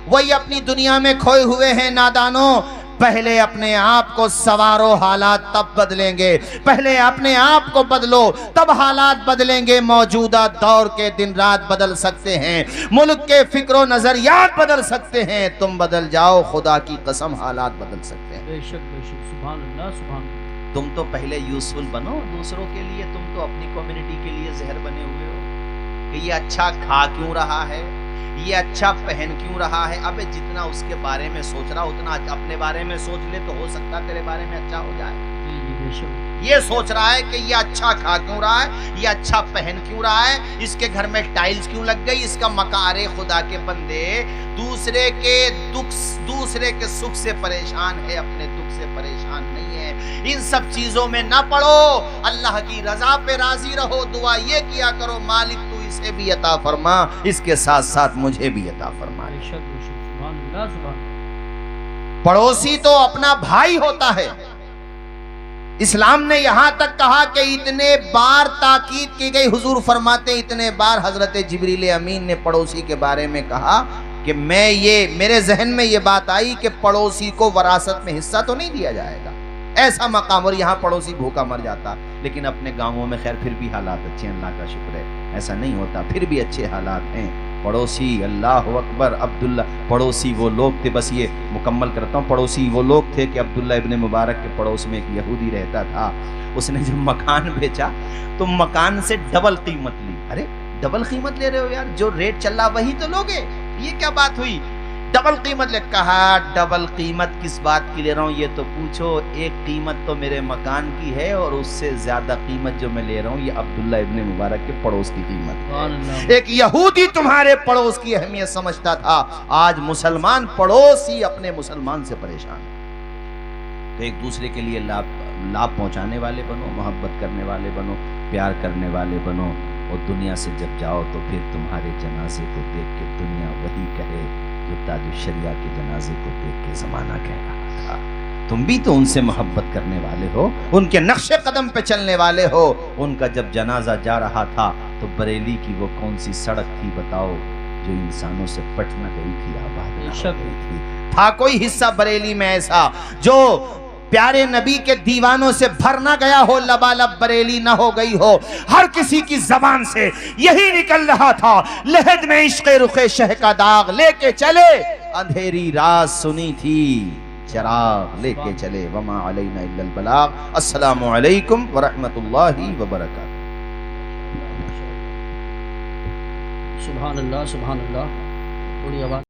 वही अपनी दुनिया में खोए हुए हैं नादानों। पहले अपने आप को संवारो, हालात तब बदलेंगे। पहले अपने आप को बदलो, तब हालात बदलेंगे। मौजूदा दौर के दिन रात बदल सकते हैं, मुल्क के फिक्रो नजरियात बदल सकते हैं। तुम बदल जाओ, खुदा की कसम हालात बदल सकते हैं। बेशक बेशक, सुभान अल्लाह सुभान अल्लाह। तुम तो पहले यूजफुल बनो दूसरों के लिए, तुम तो अपनी कम्युनिटी के लिए जहर बने हुए हो कि ये अच्छा खा क्यों रहा है, ये अच्छा पहन क्यों रहा है। अबे जितना उसके बारे में सोच रहा उतना अपने बारे में सोच ले, तो हो सकता तेरे बारे में अच्छा हो जाए। ये सोच रहा है कि ये अच्छा खा क्यों रहा है, ये अच्छा पहन क्यों रहा है, इसके घर में टाइल्स क्यों लग गई, इसका मकान। अरे खुदा के बंदे, दूसरे के दुख, दूसरे के सुख से परेशान है, अपने दुख से परेशान नहीं है। इन सब चीजों में ना पड़ो, अल्लाह की रजा पे राजी रहो। दुआ ये किया करो, मालिक तू इसे भी अता फरमा, इसके साथ साथ मुझे भी अता फरमा। पड़ोसी तो अपना भाई होता है। इस्लाम ने यहां तक कहा कि इतने बार ताकीद की गई, हुजूर फरमाते इतने बार हजरत जिब्रील अमीन ने पड़ोसी के बारे में कहा कि मेरे जहन में ये बात आई कि पड़ोसी को वरासत में हिस्सा तो नहीं दिया जाएगा, ऐसा मकाम। और यहाँ पड़ोसी भूखा मर जाता, लेकिन अपने गांवों में खैर फिर भी हालात अच्छे, अल्लाह का शुक्र है, ऐसा नहीं होता, फिर भी अच्छे हालात हैं। पड़ोसी, अल्लाह अकबर, अब्दुल्ला, पड़ोसी वो लोग थे, बस ये मुकम्मल करता हूँ, पड़ोसी वो लोग थे कि अब्दुल्ला इब्ने मुबारक के पड़ोस में एक यहूदी रहता था। उसने जब मकान बेचा तो मकान से डबल कीमत ली। अरे डबल कीमत ले रहे हो यार, जो रेट चल रहा वही तो लोगे, ये क्या बात हुई, डबल कीमत ले। कहा डबल कीमत किस बात की ले रहा हूँ ये तो पूछो, एक कीमत तो मेरे मकान की है और उससे ज्यादा कीमत जो मैं ले रहा हूँ ये अब्दुल्ला इब्ने मुबारक के पड़ोस की कीमत है। एक यहूदी तुम्हारे पड़ोस की अहमियत समझता था, आज मुसलमान पड़ोसी अपने मुसलमान से परेशान है। तो एक दूसरे के लिए लाभ पहुंचाने वाले बनो, मोहब्बत करने वाले बनो, प्यार करने वाले बनो। और दुनिया से जब जाओ तो फिर तुम्हारे जनाजे को देख के दुनिया वही कहे जो ताजु शरिया के जनाजे को देख के जमाना कह रहा था। तुम भी तो उनसे मोहब्बत करने वाले हो, उनके नक्शे कदम पे चलने वाले हो। उनका जब जनाजा जा रहा था तो बरेली की वो कौन सी सड़क थी बताओ जो इंसानों से पट न गई थी, आबाद न हो गई थी। था कोई हिस्सा बरेली में ऐसा जो प्यारे नबी के दीवानों से भर ना गया हो, लबालब बरेली ना हो गई हो। हर किसी की जबान से यही निकल रहा था, लहद में इश्क़े रुखे शह का दाग लेके चले, अंधेरी रात सुनी थी चराग लेके चले, वमा अलैना इल्लल बलाग। अस्सलामु अलैकुम व रहमतुल्लाहि व बरकातहू। सुभान अल्लाह सुभान अल्लाह। थोड़ी आवाज़